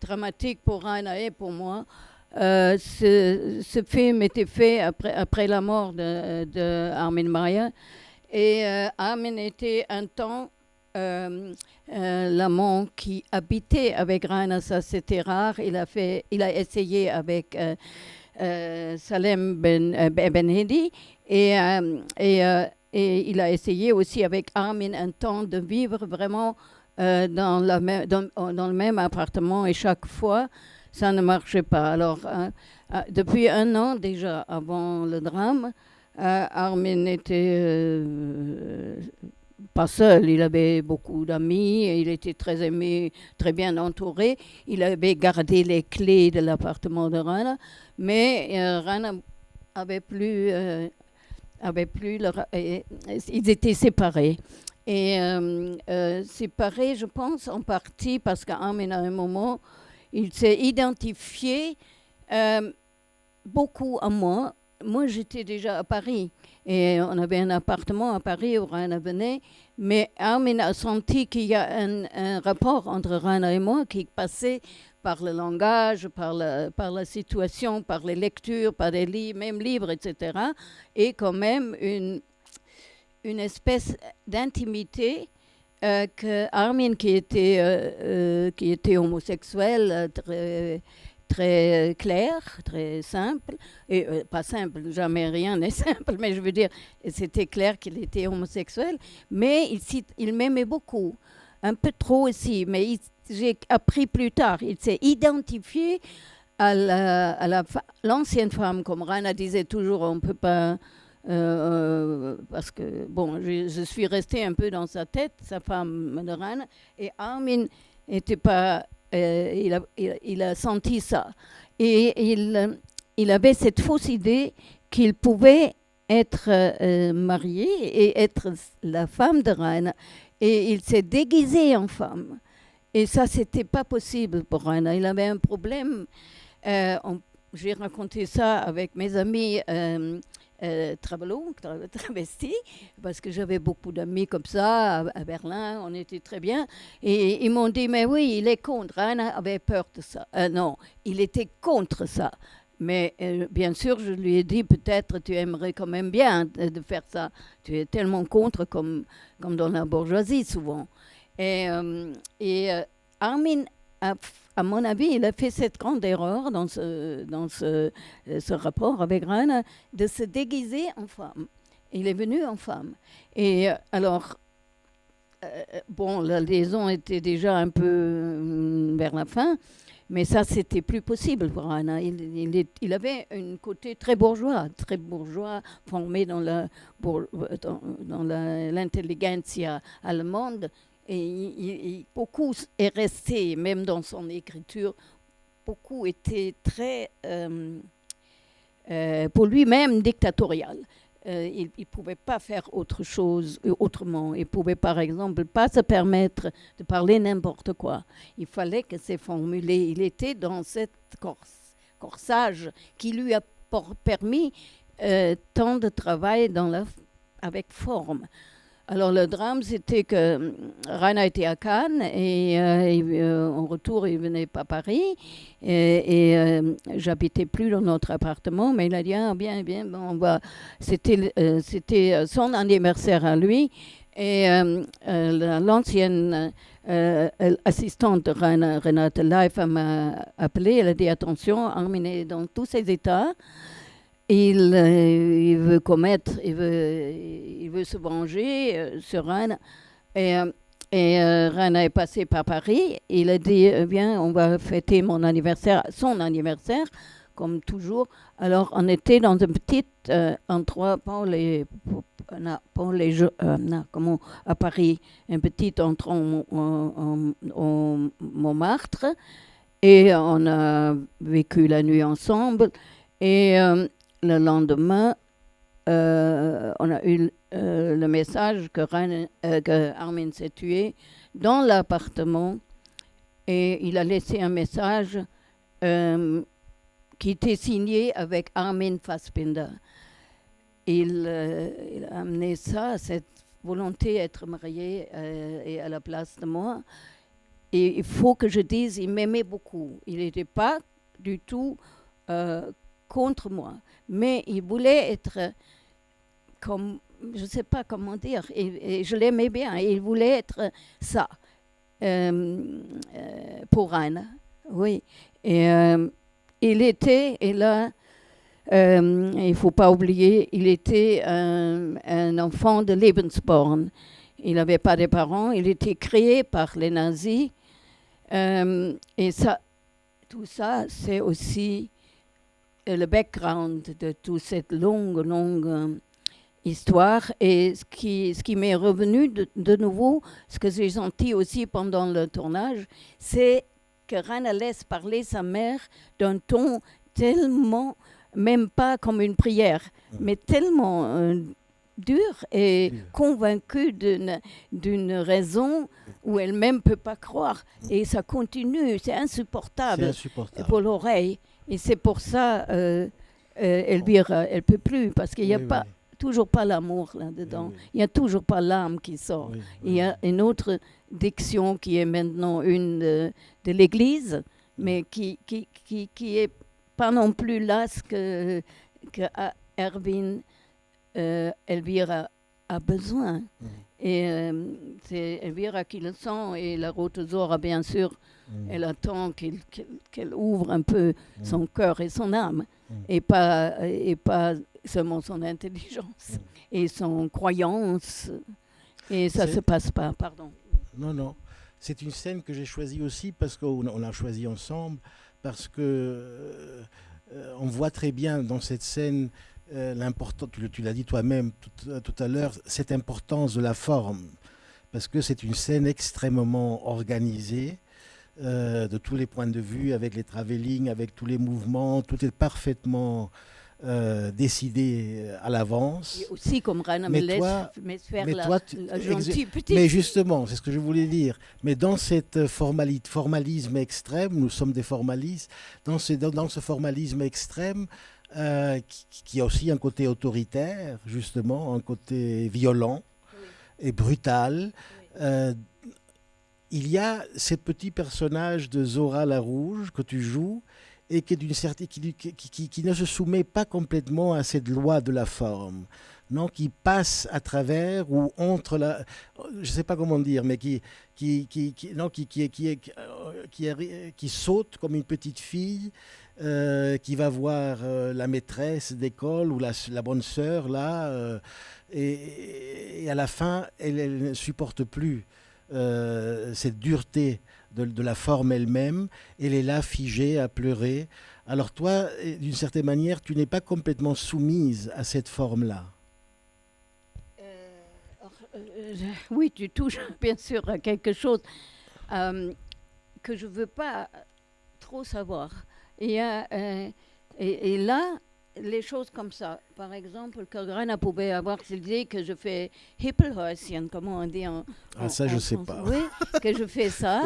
dramatique pour Raina et pour moi. Ce film était fait après la mort de Armin Meier. Et Armin était un temps l'amant qui habitait avec Raina, ça c'était rare. Il a essayé avec Salem Ben Hedi et il a essayé aussi avec Armin un temps de vivre vraiment dans le même appartement et chaque fois ça ne marchait pas. Alors depuis 1 an déjà avant le drame, Armin n'était pas seul, il avait beaucoup d'amis, il était très aimé, très bien entouré. Il avait gardé les clés de l'appartement de Raina, mais Raina avait plus ils étaient séparés. Et séparés, je pense, en partie parce qu'Armin, à un moment, il s'est identifié beaucoup à moi. Moi, j'étais déjà à Paris et on avait un appartement à Paris où Raina venait, mais Armin a senti qu'il y a un rapport entre Raina et moi qui passait par le langage, par la situation, par les lectures, par des livres, même livres, etc. Et quand même une espèce d'intimité que Armin, qui était homosexuel, très clair, très simple, et pas simple, jamais rien n'est simple, mais je veux dire, c'était clair qu'il était homosexuel, mais il m'aimait beaucoup, un peu trop aussi, mais j'ai appris plus tard, il s'est identifié à l'ancienne femme, comme Raina disait toujours, on ne peut pas... parce que, bon, je suis restée un peu dans sa tête, sa femme de Raina, et Armin n'était pas... il a senti ça. Et il avait cette fausse idée qu'il pouvait être marié et être la femme de Raina. Et il s'est déguisé en femme. Et ça, c'était pas possible pour Raina. Il avait un problème. J'ai raconté ça avec mes amis travestis, parce que j'avais beaucoup d'amis comme ça à Berlin, on était très bien. Et ils m'ont dit, mais oui, il est contre. Raina avait peur de ça. Non, il était contre ça. Mais bien sûr, je lui ai dit, peut-être tu aimerais quand même bien de faire ça. Tu es tellement contre comme dans la bourgeoisie souvent. Et Armin, à mon avis, il a fait cette grande erreur dans ce rapport avec Raina de se déguiser en femme. Il est venu en femme. Et alors, bon, la liaison était déjà un peu vers la fin, mais ça, c'était plus possible pour Raina. Il avait un côté très bourgeois, formé dans l'intelligentsia allemande. Et beaucoup est resté, même dans son écriture, beaucoup était très, pour lui-même, dictatorial. il ne pouvait pas faire autre chose autrement. Il pouvait, par exemple, pas se permettre de parler n'importe quoi. Il fallait que c'est formulé. Il était dans cette corsage qui lui a permis tant de travail avec forme. Alors le drame, c'était que Rainer était à Cannes et en retour, il ne venait pas à Paris. Et j'habitais plus dans notre appartement, mais il a dit ah, bien, bon, c'était son anniversaire à lui. Et l'ancienne assistante de Renate Leif m'a appelé. Elle a dit attention, Armin est dans tous ses états. Il veut commettre, il veut se venger sur Rainer. Et Rainer est passé par Paris. Il a dit, bien, on va fêter son anniversaire, comme toujours. Alors, on était dans une petite endroit, à Paris, un petit endroit en Montmartre. Et on a vécu la nuit ensemble. Et le lendemain, on a eu le message que Armin s'est tué dans l'appartement. Et il a laissé un message qui était signé avec Armin Fassbinder. Il a amené ça, cette volonté d'être marié et à la place de moi. Et il faut que je dise, il m'aimait beaucoup. Il n'était pas du tout contre moi. Mais il voulait être comme, je ne sais pas comment dire, et je l'aimais bien. Il voulait être ça pour Rainer. Oui. Et il était, et là, il ne faut pas oublier, il était un enfant de Lebensborn. Il n'avait pas de parents, il était créé par les nazis. Et ça, tout ça, c'est aussi le background de toute cette longue histoire. Et ce qui m'est revenu de nouveau, ce que j'ai senti aussi pendant le tournage, c'est que Rainer laisse parler sa mère d'un ton tellement, même pas comme une prière, mais tellement dur et convaincu d'une raison où elle-même ne peut pas croire. Et ça continue, c'est insupportable pour l'oreille. Et c'est pour ça, Elvira, elle ne peut plus, parce qu'il n'y a toujours pas l'amour là-dedans. Il n'y a toujours pas l'âme qui sort. Il y a une autre diction qui est maintenant une de l'Église, mais qui est pas non plus là ce que Erwin, Elvira a besoin. Et c'est Elvira qui le sent, et la Rothesora, bien sûr, elle attend qu'elle ouvre un peu son cœur et son âme, et pas seulement son intelligence et son croyance. Et ça ne se passe pas, pardon. Non. C'est une scène que j'ai choisie aussi parce qu'on l'a choisie ensemble, parce que on voit très bien dans cette scène l'importance, tu l'as dit toi-même tout à l'heure, cette importance de la forme, parce que c'est une scène extrêmement organisée de tous les points de vue, avec les travelling, avec tous les mouvements, tout est parfaitement décidé à l'avance. Et aussi, comme Rainer me laisse faire la gentille petite... Mais justement, c'est ce que je voulais dire. Mais dans cette formalisme extrême, nous sommes des formalistes, dans ce formalisme extrême, qui a aussi un côté autoritaire, justement, un côté violent et brutal, il y a ces petits personnages de Zora la Rouge que tu joues, et qui ne se soumet pas complètement à cette loi de la forme, non, qui passe à travers ou entre la, je ne sais pas comment dire, mais qui saute comme une petite fille qui va voir la maîtresse d'école ou la bonne sœur là, et à la fin, elle ne supporte plus cette dureté de la forme elle-même, elle est là figée à pleurer. Alors toi, d'une certaine manière, tu n'es pas complètement soumise à cette forme-là. Oui, tu touches bien sûr à quelque chose que je ne veux pas trop savoir. Et là, les choses comme ça. Par exemple, que Rana pouvait avoir l'idée que je fais Hippelhäuschen, comment on dit ça, je ne sais français. pas. Oui, que je fais ça.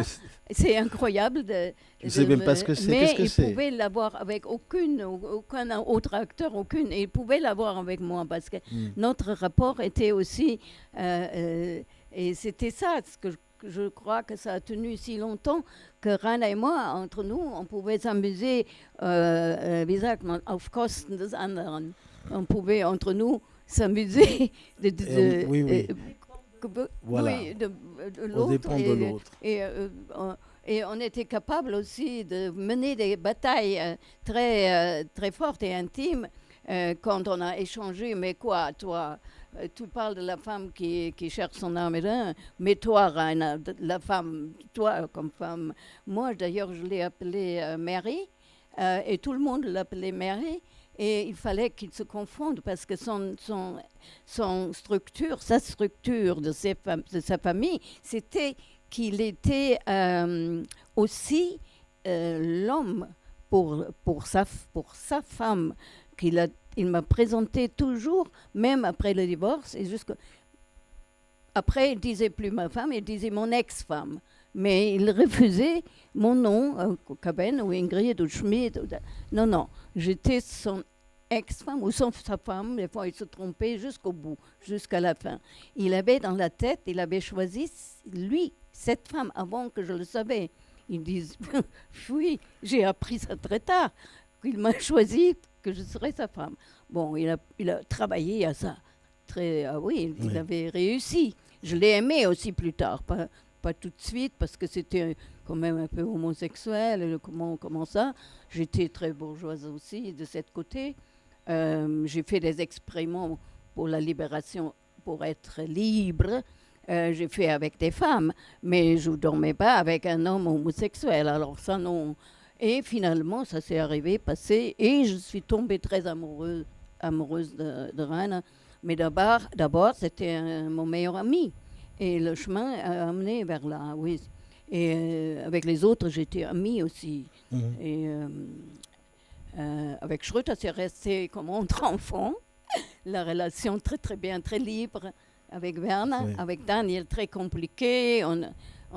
C'est incroyable. Je ne sais même pas ce que c'est. Mais Qu'est-ce que c'est? il pouvait l'avoir avec aucun autre acteur, aucune. Et il pouvait l'avoir avec moi parce que notre rapport était aussi... et c'était ça, ce que je crois que ça a tenu si longtemps que Rana et moi, entre nous, on pouvait s'amuser, wie sagt man, auf Kosten des anderen. On pouvait entre nous s'amuser oui. Voilà. Oui, de Au dépend de l'autre. Et on était capable aussi de mener des batailles très fortes et intimes quand on a échangé. Mais quoi, toi, tu parles de la femme qui cherche son âme, mais toi, Raina, la femme, toi comme femme, moi d'ailleurs je l'ai appelée Mary, et tout le monde l'appelait Mary, et il fallait qu'il se confonde parce que sa structure de sa famille, c'était qu'il était aussi l'homme pour sa femme il m'a présenté toujours, même après le divorce, et après il disait plus ma femme, il disait mon ex-femme, mais il refusait mon nom, Caben ou Ingrid ou Schmidt. Non, j'étais son ex-femme ou sa femme, des fois il se trompait jusqu'au bout, jusqu'à la fin. Il avait dans la tête, il avait choisi, lui, cette femme, avant que je le savais. Il disent, oui, j'ai appris ça très tard, qu'il m'a choisi, que je serais sa femme. Bon, il a travaillé à ça. Il avait réussi. Je l'ai aimé aussi plus tard, pas tout de suite, parce que c'était quand même un peu homosexuel, comment ça. J'étais très bourgeoise aussi de ce côté. J'ai fait des expériments pour la libération, pour être libre. J'ai fait avec des femmes, mais je ne dormais pas avec un homme homosexuel. Alors ça, non. Et finalement, ça s'est passé, et je suis tombée très amoureuse de Raina. Mais d'abord, c'était mon meilleur ami. Et le chemin a amené vers là, oui. Et avec les autres, j'étais amie aussi. Et avec Schröter, c'est resté comme entre enfants. La relation très, très bien, très libre. Avec Werner, avec Daniel, très compliqué.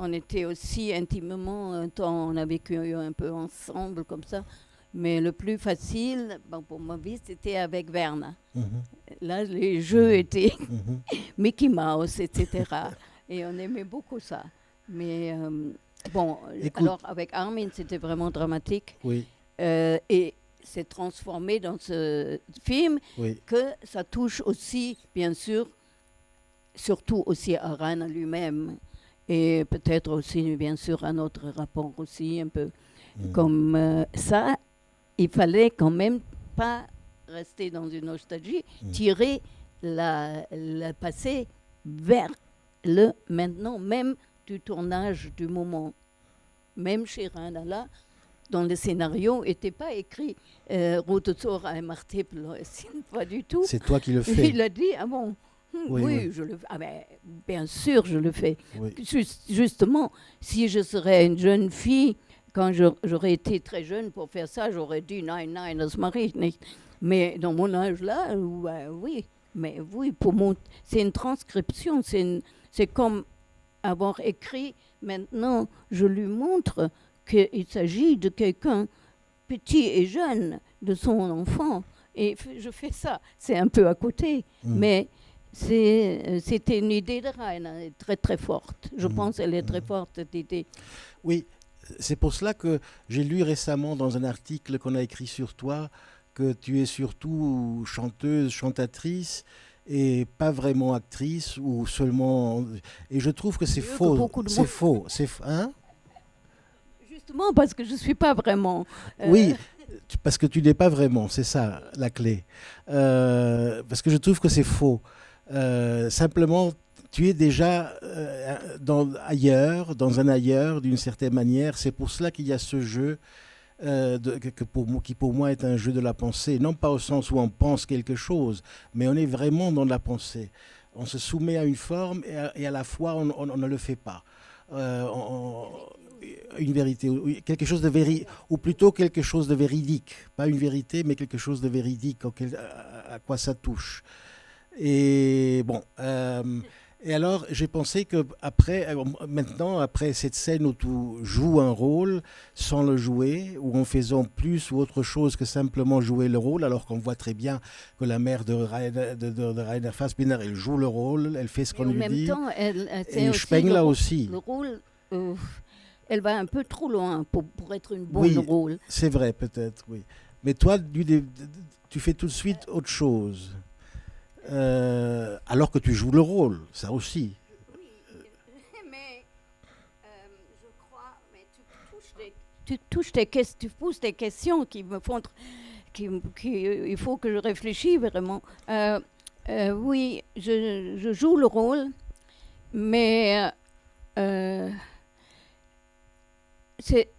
On était aussi intimement un temps, on a vécu un peu ensemble comme ça. Mais le plus facile, pour ma vie, c'était avec Werner. Là, les jeux étaient Mickey Mouse, etc. Et on aimait beaucoup ça. Mais alors avec Armin, c'était vraiment dramatique. Oui. Et c'est transformé dans ce film que ça touche aussi, bien sûr, surtout aussi à Raina lui-même. Et peut-être aussi, bien sûr, un autre rapport aussi, un peu comme ça. Il fallait quand même pas rester dans une nostalgie, tirer le passé vers le maintenant, même du tournage du moment. Même chez Raina, là, dans le scénario, n'était pas écrit Rote Zora et Martiple, pas du tout. C'est toi qui le fais. Il a dit, ah bon. Oui, je le fais. Ah ben, bien sûr, je le fais. Oui. Justement, si je serais une jeune fille, quand j'aurais été très jeune pour faire ça, j'aurais dit nein, das mache ich nicht. Mais dans mon âge-là, oui. Mais oui, c'est une transcription. C'est comme avoir écrit. Maintenant, je lui montre qu'il s'agit de quelqu'un petit et jeune, de son enfant. Et je fais ça. C'est un peu à côté. Mais c'était une idée de Raina, très très forte. Je pense qu'elle est très forte, cette idée. Oui, c'est pour cela que j'ai lu récemment dans un article qu'on a écrit sur toi que tu es surtout chanteuse, chantatrice et pas vraiment actrice ou seulement... Et je trouve que c'est faux. C'est faux. Hein? Justement parce que je ne suis pas vraiment... Oui, parce que tu n'es pas vraiment, c'est ça la clé. Parce que je trouve que c'est faux. Simplement, tu es déjà ailleurs, dans un ailleurs, d'une certaine manière. C'est pour cela qu'il y a ce jeu qui pour moi est un jeu de la pensée. Non pas au sens où on pense quelque chose, mais on est vraiment dans la pensée. On se soumet à une forme et à la fois on ne le fait pas. une vérité, quelque chose de ou plutôt quelque chose de véridique, pas une vérité, mais quelque chose de véridique à quoi ça touche. Et bon, et alors j'ai pensé que maintenant, après cette scène où tu joues un rôle sans le jouer, ou en faisant plus ou autre chose que simplement jouer le rôle, alors qu'on voit très bien que la mère de Rainer Fassbinder, elle joue le rôle, elle fait ce qu'on lui dit. En même temps, Et Spengler aussi. Le rôle, elle va un peu trop loin pour être une bonne rôle. C'est vrai, peut-être, oui. Mais toi, tu fais tout de suite autre chose. Alors que tu joues le rôle, ça aussi. Mais je crois, mais tu poses des questions qui me font, il faut que je réfléchisse vraiment. Oui, je joue le rôle, mais c'est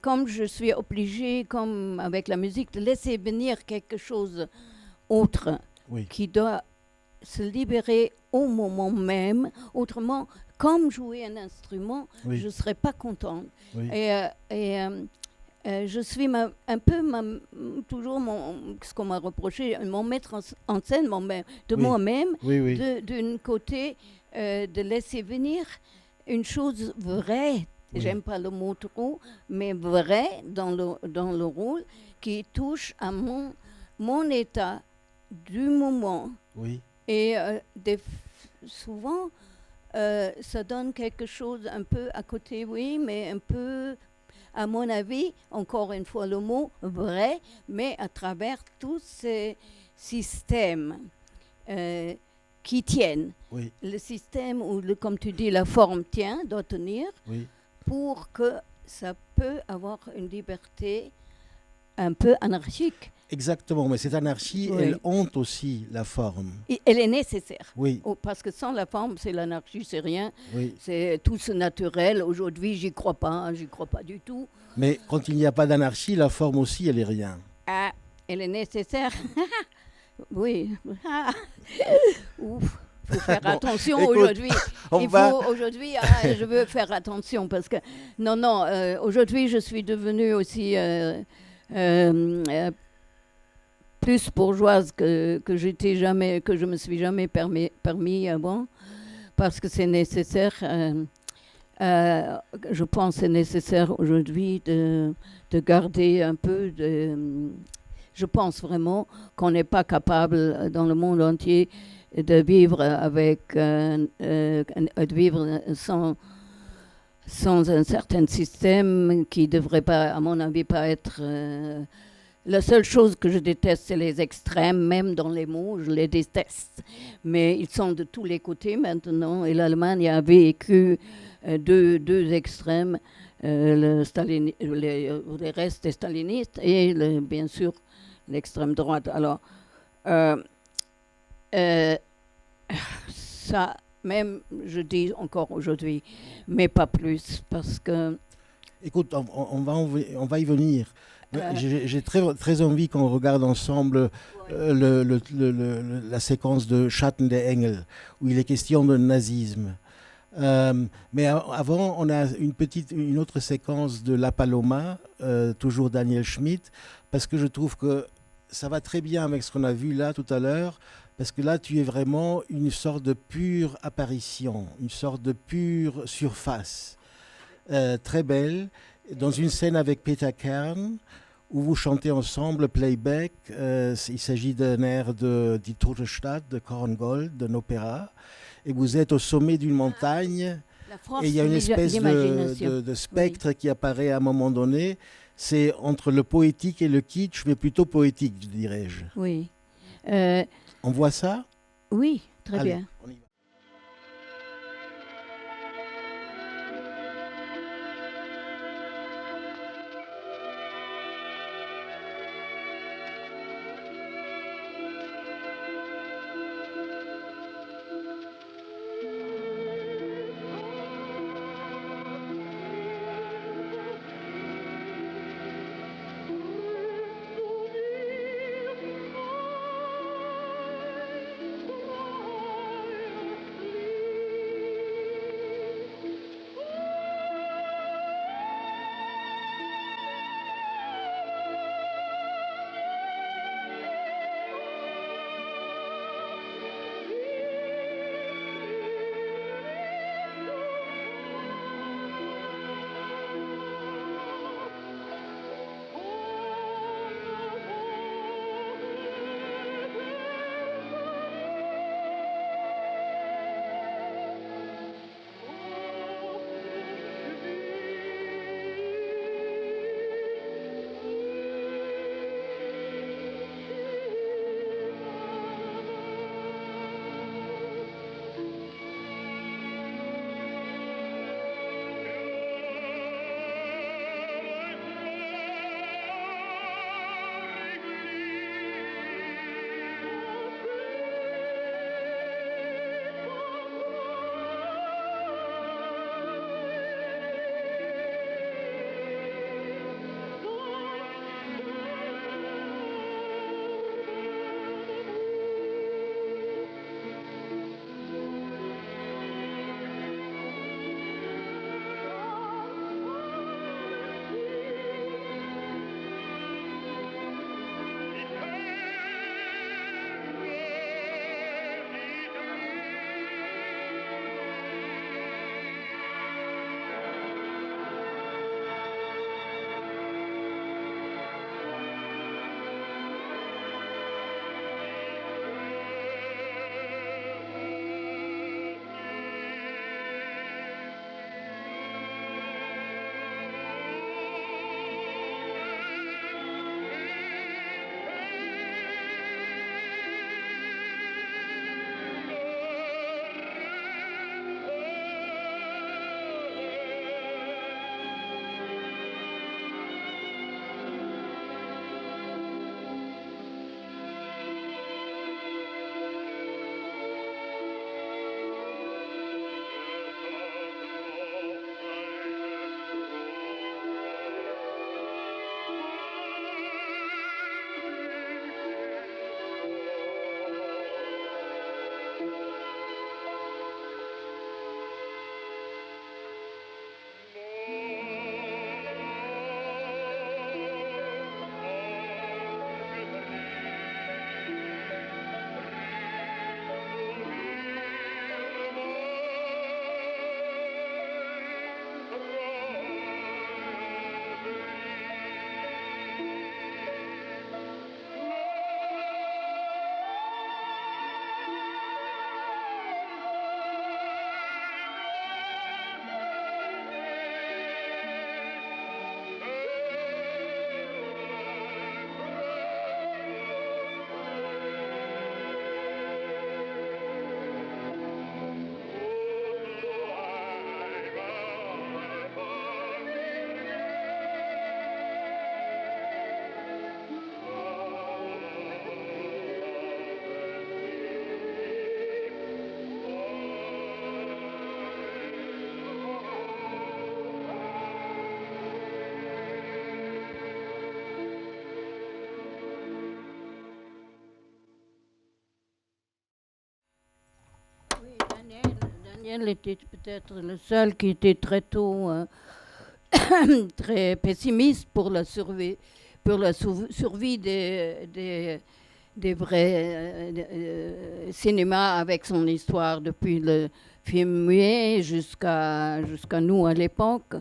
comme je suis obligée, comme avec la musique, de laisser venir quelque chose autre. Oui. Qui doit se libérer au moment même. Autrement, comme jouer un instrument, oui. je ne serais pas contente. Oui. Je suis toujours ce qu'on m'a reproché, mon maître en scène de moi-même, d'un côté, de laisser venir une chose vraie. Oui. J'aime pas le mot trop, mais vrai dans le rôle qui touche à mon état du moment. Oui. Et souvent, ça donne quelque chose un peu à côté, oui, mais un peu, à mon avis, encore une fois le mot, vrai, mais à travers tous ces systèmes qui tiennent. Oui. Le système où, comme tu dis, la forme doit tenir, oui. pour que ça peut avoir une liberté un peu anarchique. Exactement, mais cette anarchie, elle hante aussi la forme. Et elle est nécessaire. Oui. Parce que sans la forme, c'est l'anarchie, c'est rien. Oui. C'est tout ce naturel. Aujourd'hui, j'y crois pas du tout. Mais quand il n'y a pas d'anarchie, la forme aussi, elle est rien. Ah, elle est nécessaire. Oui. Ouf. Il faut faire attention aujourd'hui. Aujourd'hui, je veux faire attention parce que aujourd'hui, je suis devenue aussi plus bourgeoise que je me suis jamais permis avant, parce que c'est nécessaire. Je pense que c'est nécessaire aujourd'hui de garder un peu de. Je pense vraiment qu'on n'est pas capable dans le monde entier de vivre sans un certain système qui devrait pas, à mon avis, pas être. La seule chose que je déteste, c'est les extrêmes, même dans les mots, je les déteste. Mais ils sont de tous les côtés maintenant. Et l'Allemagne a vécu deux extrêmes, les restes stalinistes et bien sûr l'extrême droite. Alors, ça, même, je dis encore aujourd'hui, mais pas plus, parce que... Écoute, on va y venir. J'ai très envie qu'on regarde ensemble la séquence de Schatten der Engel, où il est question de nazisme. Mais avant, on a une autre séquence de La Paloma, toujours Daniel Schmitt, parce que je trouve que ça va très bien avec ce qu'on a vu là tout à l'heure, parce que là, tu es vraiment une sorte de pure apparition, une sorte de pure surface, très belle, dans une scène avec Peter Kern, où vous chantez ensemble playback. Il s'agit d'un air de Die Tote Stadt, de Korngold, d'un opéra, et vous êtes au sommet d'une montagne, et il y a une espèce de spectre qui apparaît à un moment donné. C'est entre le poétique et le kitsch, mais plutôt poétique, dirais-je. Oui. On voit ça? Oui, très Allez, bien. on y va. Daniel était peut-être le seul qui était très tôt très pessimiste pour la survie des vrais cinémas avec son histoire, depuis le film muet jusqu'à nous à l'époque.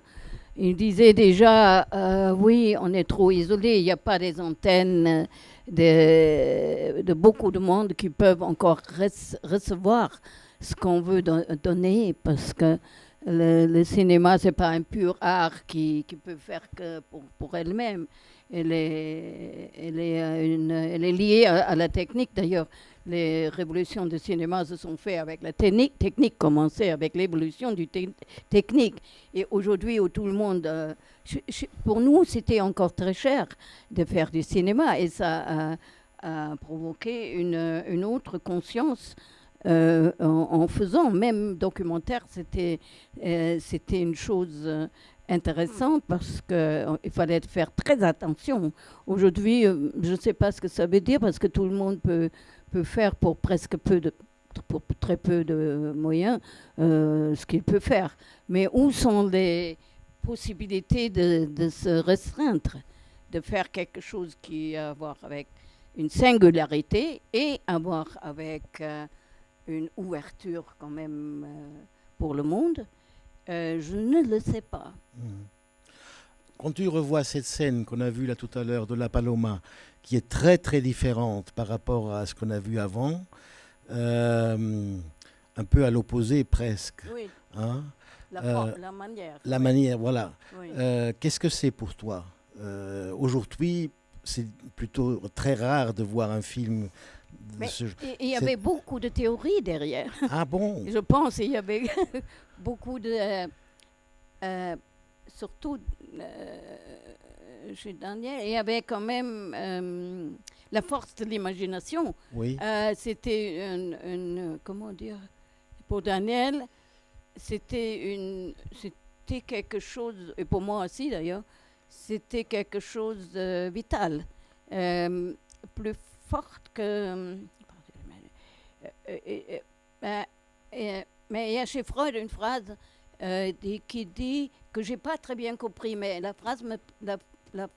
Il disait déjà, oui, on est trop isolé, il n'y a pas des antennes de beaucoup de monde qui peuvent encore recevoir ce qu'on veut donner, parce que le cinéma, ce n'est pas un pur art qui peut faire que pour elle-même. Elle est liée à la technique. D'ailleurs, les révolutions du cinéma se sont faites avec la technique. Technique commençait avec l'évolution du technique. Et aujourd'hui, où tout le monde... pour nous, c'était encore très cher de faire du cinéma. Et ça a provoqué une autre conscience en faisant. Même documentaire, c'était une chose... intéressante, parce qu'il fallait faire très attention. Aujourd'hui, je ne sais pas ce que ça veut dire, parce que tout le monde peut faire pour très peu de moyens ce qu'il peut faire. Mais où sont les possibilités de se restreindre, de faire quelque chose qui a à voir avec une singularité et à voir avec une ouverture quand même pour le monde? Je ne le sais pas. Quand tu revois cette scène qu'on a vue là tout à l'heure de La Paloma, qui est très très différente par rapport à ce qu'on a vu avant, un peu à l'opposé presque. Oui. Hein? La manière. La manière, voilà. Oui. Qu'est-ce que c'est pour toi? Aujourd'hui, c'est plutôt très rare de voir un film. Mais il y avait beaucoup de théories derrière. Ah bon? Je pense qu'il y avait beaucoup de... surtout chez Daniel, il y avait quand même la force de l'imagination. Oui. C'était comment dire? Pour Daniel, c'était quelque chose, et pour moi aussi d'ailleurs, c'était quelque chose de vital, plus forte que... mais il y a chez Freud une phrase qui dit, que je n'ai pas très bien compris, mais la phrase, la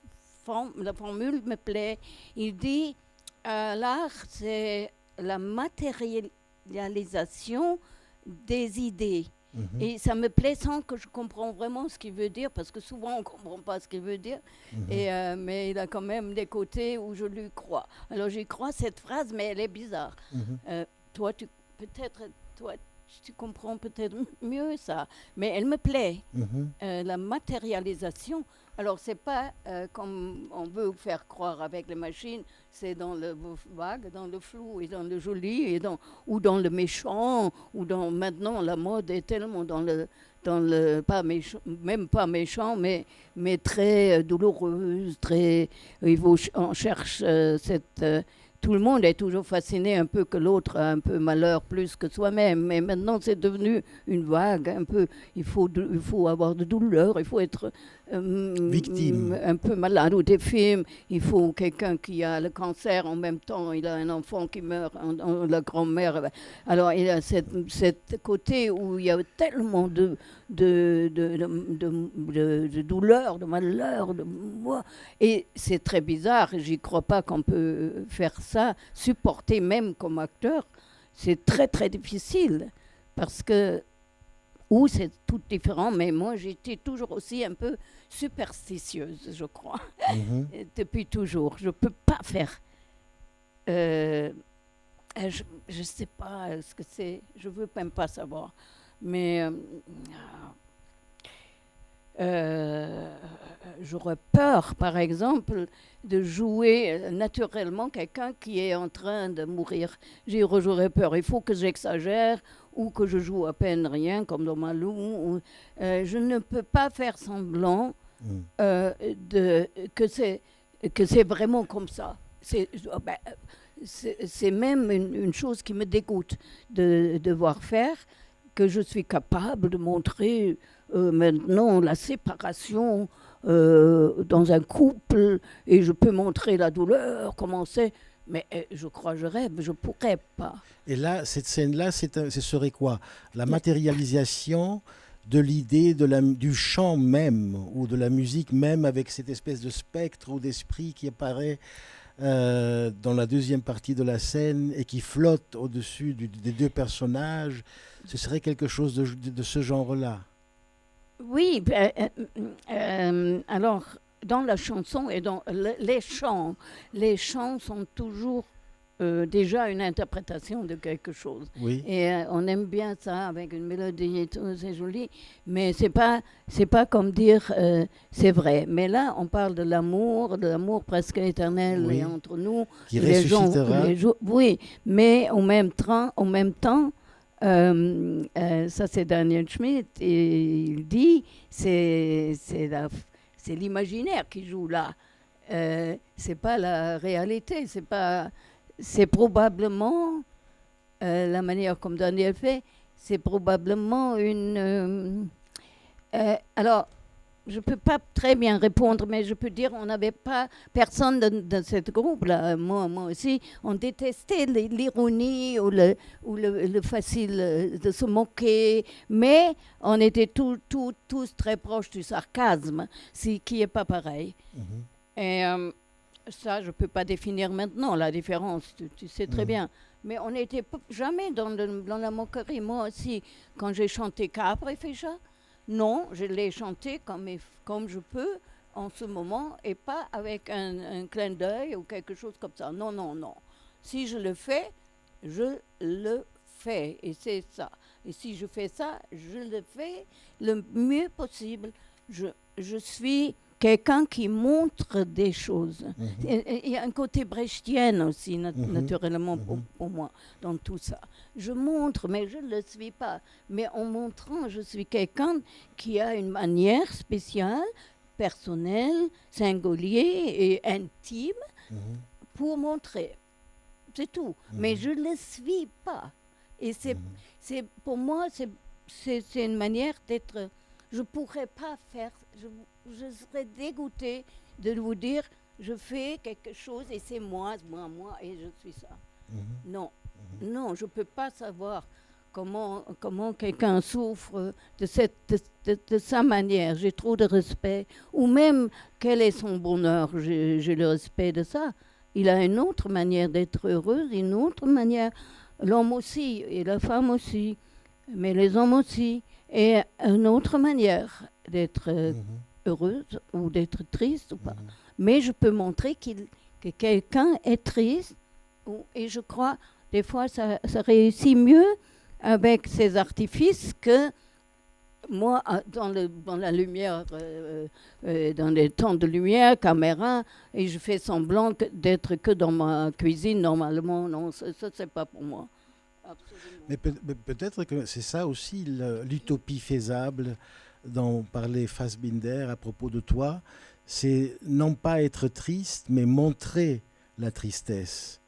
formule me plaît. Il dit, l'art, c'est la matérialisation des idées. Mm-hmm. Et ça me plaît sans que je comprenne vraiment ce qu'il veut dire, parce que souvent on ne comprend pas ce qu'il veut dire. Mm-hmm. Mais il a quand même des côtés où je lui crois. Alors j'y crois cette phrase, mais elle est bizarre. Mm-hmm. Toi, tu comprends peut-être mieux ça, mais elle me plaît. Mm-hmm. La matérialisation. Alors, c'est pas comme on veut faire croire avec les machines, c'est dans le vague, dans le flou et dans le joli, ou dans le méchant, ou dans... Maintenant, la mode est tellement dans le pas méchant, même pas méchant, mais très douloureuse, très... on cherche cette... tout le monde est toujours fasciné un peu que l'autre a un peu malheur plus que soi-même, mais maintenant c'est devenu une vague un peu. Il faut avoir de douleur, il faut être victime, un peu malade, ou des films. Il faut quelqu'un qui a le cancer en même temps, il a un enfant qui meurt, la grand-mère. Alors il y a cette côté où il y a tellement de douleur, de malheur, et c'est très bizarre. J'y crois pas qu'on peut faire ça, supporter même comme acteur. C'est très très difficile, parce que c'est tout différent, mais moi j'étais toujours aussi un peu superstitieuse, je crois. Mm-hmm. Depuis toujours, je peux pas faire. Je sais pas ce que c'est, je veux même pas savoir, mais j'aurais peur, par exemple, de jouer naturellement quelqu'un qui est en train de mourir. J'aurais peur. Il faut que j'exagère ou que je joue à peine rien, comme dans Malou. Je ne peux pas faire semblant que c'est vraiment comme ça. C'est même une chose qui me dégoûte de devoir faire, que je suis capable de montrer maintenant la séparation dans un couple, et je peux montrer la douleur, comment c'est. Mais je crois, je rêve, je ne pourrais pas. Et là, cette scène-là, ce serait quoi? La matérialisation de l'idée du chant même, ou de la musique même, avec cette espèce de spectre ou d'esprit qui apparaît dans la deuxième partie de la scène et qui flotte au-dessus des deux personnages. Ce serait quelque chose de ce genre-là. Oui, alors, dans la chanson et dans les chants sont toujours déjà une interprétation de quelque chose. Oui. Et on aime bien ça avec une mélodie et tout, c'est joli, mais c'est pas comme dire c'est vrai. Mais là, on parle de l'amour presque éternel Oui. et entre nous. Qui les gens, ressuscitera. oui, mais en même temps, ça c'est Daniel Schmitt, et il dit c'est l'imaginaire qui joue là. C'est pas la réalité, c'est probablement la manière comme Daniel fait, c'est probablement une. Alors, je ne peux pas très bien répondre, mais je peux dire on n'avait pas personne dans ce groupe-là. Moi aussi, on détestait l'ironie ou le facile de se moquer, mais on était tous très proches du sarcasme, ce qui n'est pas pareil. Mhm. Et ça, je ne peux pas définir maintenant la différence, tu sais très bien. Mais on n'était jamais dans la moquerie. Moi aussi, quand j'ai chanté Capre et Fécha, non, je l'ai chanté comme je peux en ce moment et pas avec un clin d'œil ou quelque chose comme ça. Non. Si je le fais, je le fais et c'est ça. Et si je fais ça, je le fais le mieux possible. Je suis quelqu'un qui montre des choses. Il y a un côté brechtien aussi, naturellement, pour moi, dans tout ça. Je montre, mais je ne le suis pas. Mais en montrant, je suis quelqu'un qui a une manière spéciale, personnelle, singulière et intime pour montrer. C'est tout. Mais je ne le suis pas. Et c'est pour moi, c'est une manière d'être... Je ne pourrais pas faire... Je serais dégoûtée de vous dire je fais quelque chose et c'est moi et je suis ça. Non, je ne peux pas savoir comment quelqu'un souffre de sa manière. J'ai trop de respect. Ou même quel est son bonheur. J'ai le respect de ça. Il a une autre manière d'être heureuse, une autre manière. L'homme aussi et la femme aussi, mais les hommes aussi. Et une autre manière d'être heureuse ou d'être triste ou pas. Mais je peux montrer que quelqu'un est triste et je crois des fois ça réussit mieux avec ces artifices que moi dans la lumière, dans les temps de lumière, caméra, et je fais semblant d'être que dans ma cuisine normalement. Non, ça c'est pas pour moi. Absolument. Mais peut-être que c'est ça aussi l'utopie faisable dont parlait Fassbinder à propos de toi, c'est non pas être triste, mais montrer la tristesse.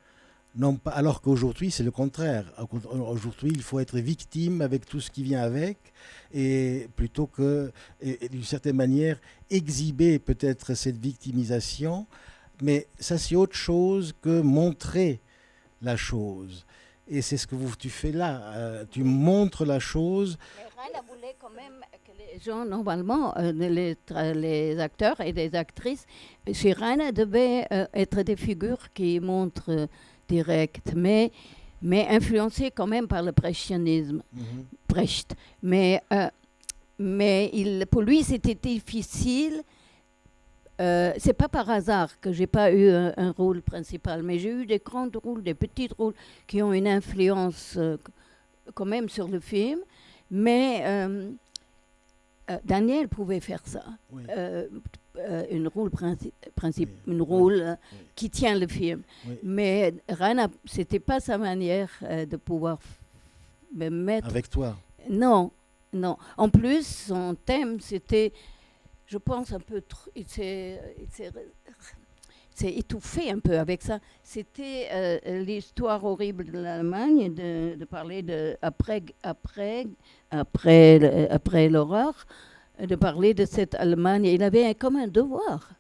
Non pas, alors qu'aujourd'hui, c'est le contraire. Aujourd'hui, il faut être victime avec tout ce qui vient avec, et plutôt que, et d'une certaine manière, exhiber peut-être cette victimisation, mais ça c'est autre chose que montrer la chose. Et c'est ce que tu fais là. Tu montres la chose. Mais Raina voulait quand même que les gens, normalement, les acteurs et les actrices, chez Raina devaient être des figures qui montrent direct, mais influencées quand même par le brechtianisme. Brecht. Mais pour lui, c'était difficile. C'est pas par hasard que j'ai pas eu un rôle principal, mais j'ai eu des grands rôles, des petits rôles qui ont une influence quand même sur le film. Mais Daniel pouvait faire ça, Oui. une rôle qui tient le film. Oui. Mais Raina, c'était pas sa manière de pouvoir me mettre. Avec toi. Non. En plus, son thème, c'était, je pense, un peu trop. Il s'est étouffé un peu avec ça. C'était l'histoire horrible de l'Allemagne, de parler de après l'horreur, de parler de cette Allemagne. Il avait comme un devoir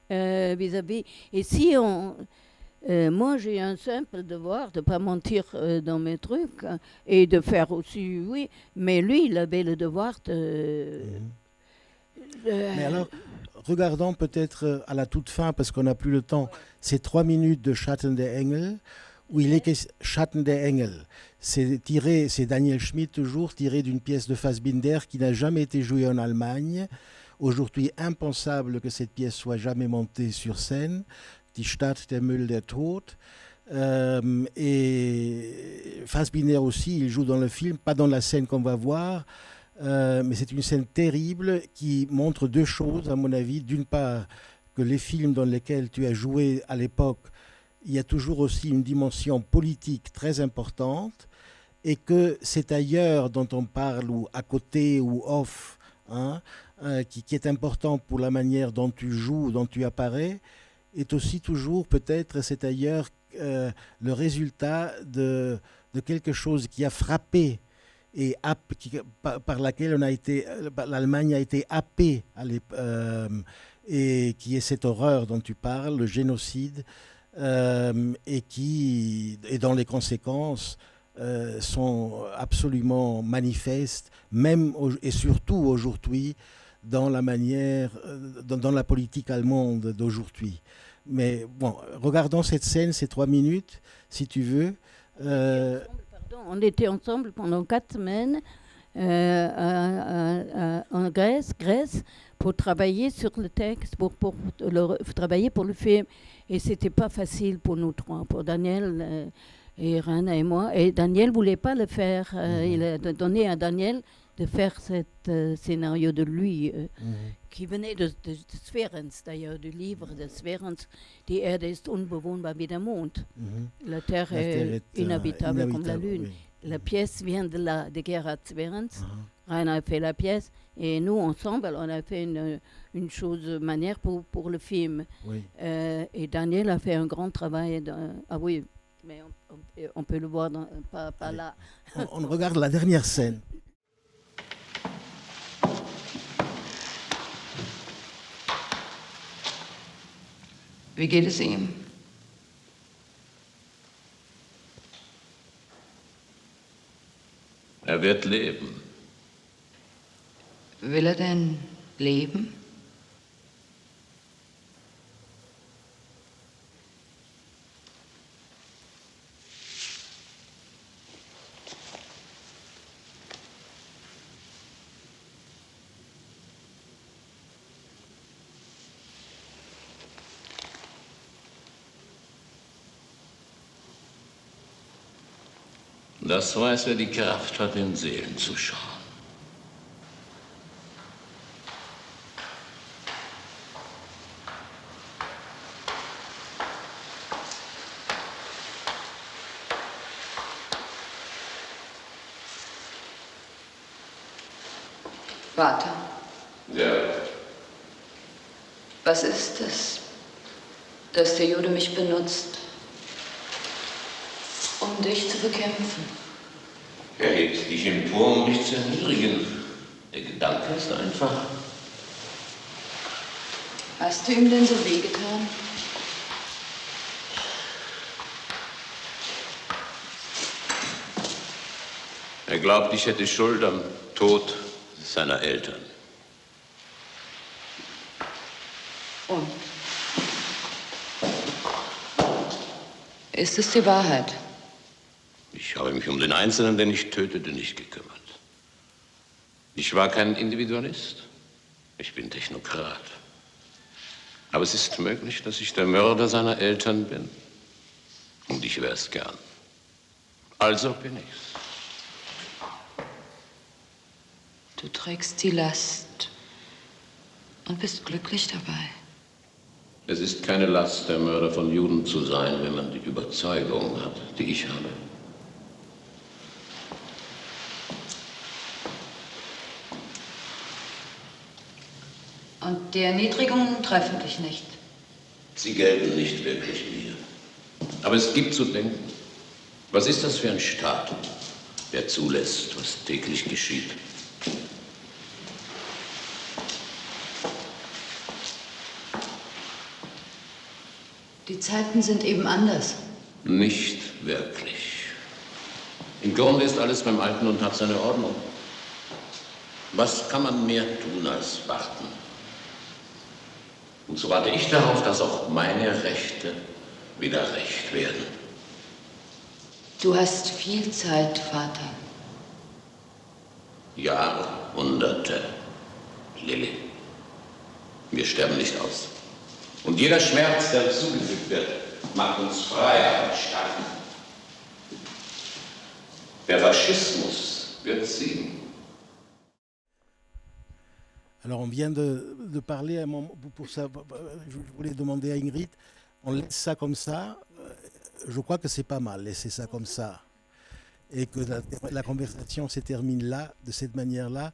vis-à-vis. Et si Moi, j'ai un simple devoir de ne pas mentir dans mes trucs et de faire aussi, oui. Mais lui, il avait le devoir de... Mais alors, regardons peut-être à la toute fin, parce qu'on n'a plus le temps, ces 3 minutes de Schatten der Engel, où il est Schatten der Engel. C'est Daniel Schmidt toujours, tiré d'une pièce de Fassbinder qui n'a jamais été jouée en Allemagne. Aujourd'hui, impensable que cette pièce soit jamais montée sur scène. Die Stadt, der Müll, der Tod. Et Fassbinder aussi, il joue dans le film, pas dans la scène qu'on va voir, mais c'est une scène terrible qui montre 2 choses, à mon avis. D'une part, que les films dans lesquels tu as joué à l'époque, il y a toujours aussi une dimension politique très importante, et que c'est ailleurs dont on parle, ou à côté, ou off, hein, qui est important pour la manière dont tu joues, dont tu apparais, est aussi toujours peut-être, c'est ailleurs, le résultat de quelque chose qui a frappé et par laquelle l'Allemagne a été happée, et qui est cette horreur dont tu parles, le génocide, et dont les conséquences sont absolument manifestes, même et surtout aujourd'hui, dans la manière, dans la politique allemande d'aujourd'hui. Mais bon, regardons cette scène, ces 3 minutes, si tu veux. On était ensemble pendant 4 semaines en Grèce, pour travailler sur le texte, pour travailler pour le film. Et c'était pas facile pour nous 3, pour Daniel et Rana et moi. Et Daniel voulait pas le faire. Il a donné à Daniel de faire ce scénario de lui, qui venait de Sverens, d'ailleurs, du livre de Sverens. Die Erde ist unbewohnbar wie der Mond. La Terre est inhabitable comme la Lune. Oui. La pièce vient de Gerhard Sverens. Rainer a fait la pièce, et nous, ensemble, on a fait une chose manière pour le film. Oui. Et Daniel a fait un grand travail. Ah oui, mais on peut le voir pas là. On regarde la dernière scène. Wie geht es ihm? Er wird leben. Will er denn leben? Das weiß, wer die Kraft hat, in Seelen zu schauen. Vater. Ja. Was ist es, dass der Jude mich benutzt, um dich zu bekämpfen? Er hebt dich empor, um dich zu erniedrigen. Der Gedanke ist einfach. Hast du ihm denn so wehgetan? Er glaubt, ich hätte Schuld am Tod seiner Eltern. Und? Ist es die Wahrheit? Ich habe mich um den Einzelnen, den ich tötete, nicht gekümmert. Ich war kein Individualist. Ich bin Technokrat. Aber es ist möglich, dass ich der Mörder seiner Eltern bin. Und ich wär's gern. Also bin ich's. Du trägst die Last und bist glücklich dabei. Es ist keine Last, der Mörder von Juden zu sein, wenn man die Überzeugung hat, die ich habe. Und die Erniedrigungen treffen dich nicht? Sie gelten nicht wirklich mir. Aber es gibt zu denken. Was ist das für ein Staat, der zulässt, was täglich geschieht? Die Zeiten sind eben anders. Nicht wirklich. Im Grunde ist alles beim Alten und hat seine Ordnung. Was kann man mehr tun als warten? Und so warte ich darauf, dass auch meine Rechte wieder recht werden. Du hast viel Zeit, Vater. Jahrhunderte, Lilly. Wir sterben nicht aus. Und jeder Schmerz, der zugefügt wird, macht uns freier und stark. Der Faschismus wird siegen. Alors on vient de parler, pour ça, je voulais demander à Ingrid, on laisse ça comme ça, je crois que c'est pas mal, laisser ça comme ça. Et que la conversation se termine là, de cette manière-là.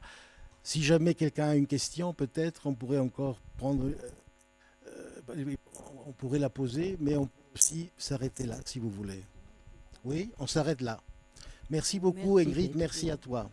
Si jamais quelqu'un a une question, peut-être on pourrait encore prendre, on pourrait la poser, mais on peut aussi s'arrêter là, si vous voulez. Oui, on s'arrête là. Merci beaucoup, Merci. Ingrid, merci à toi.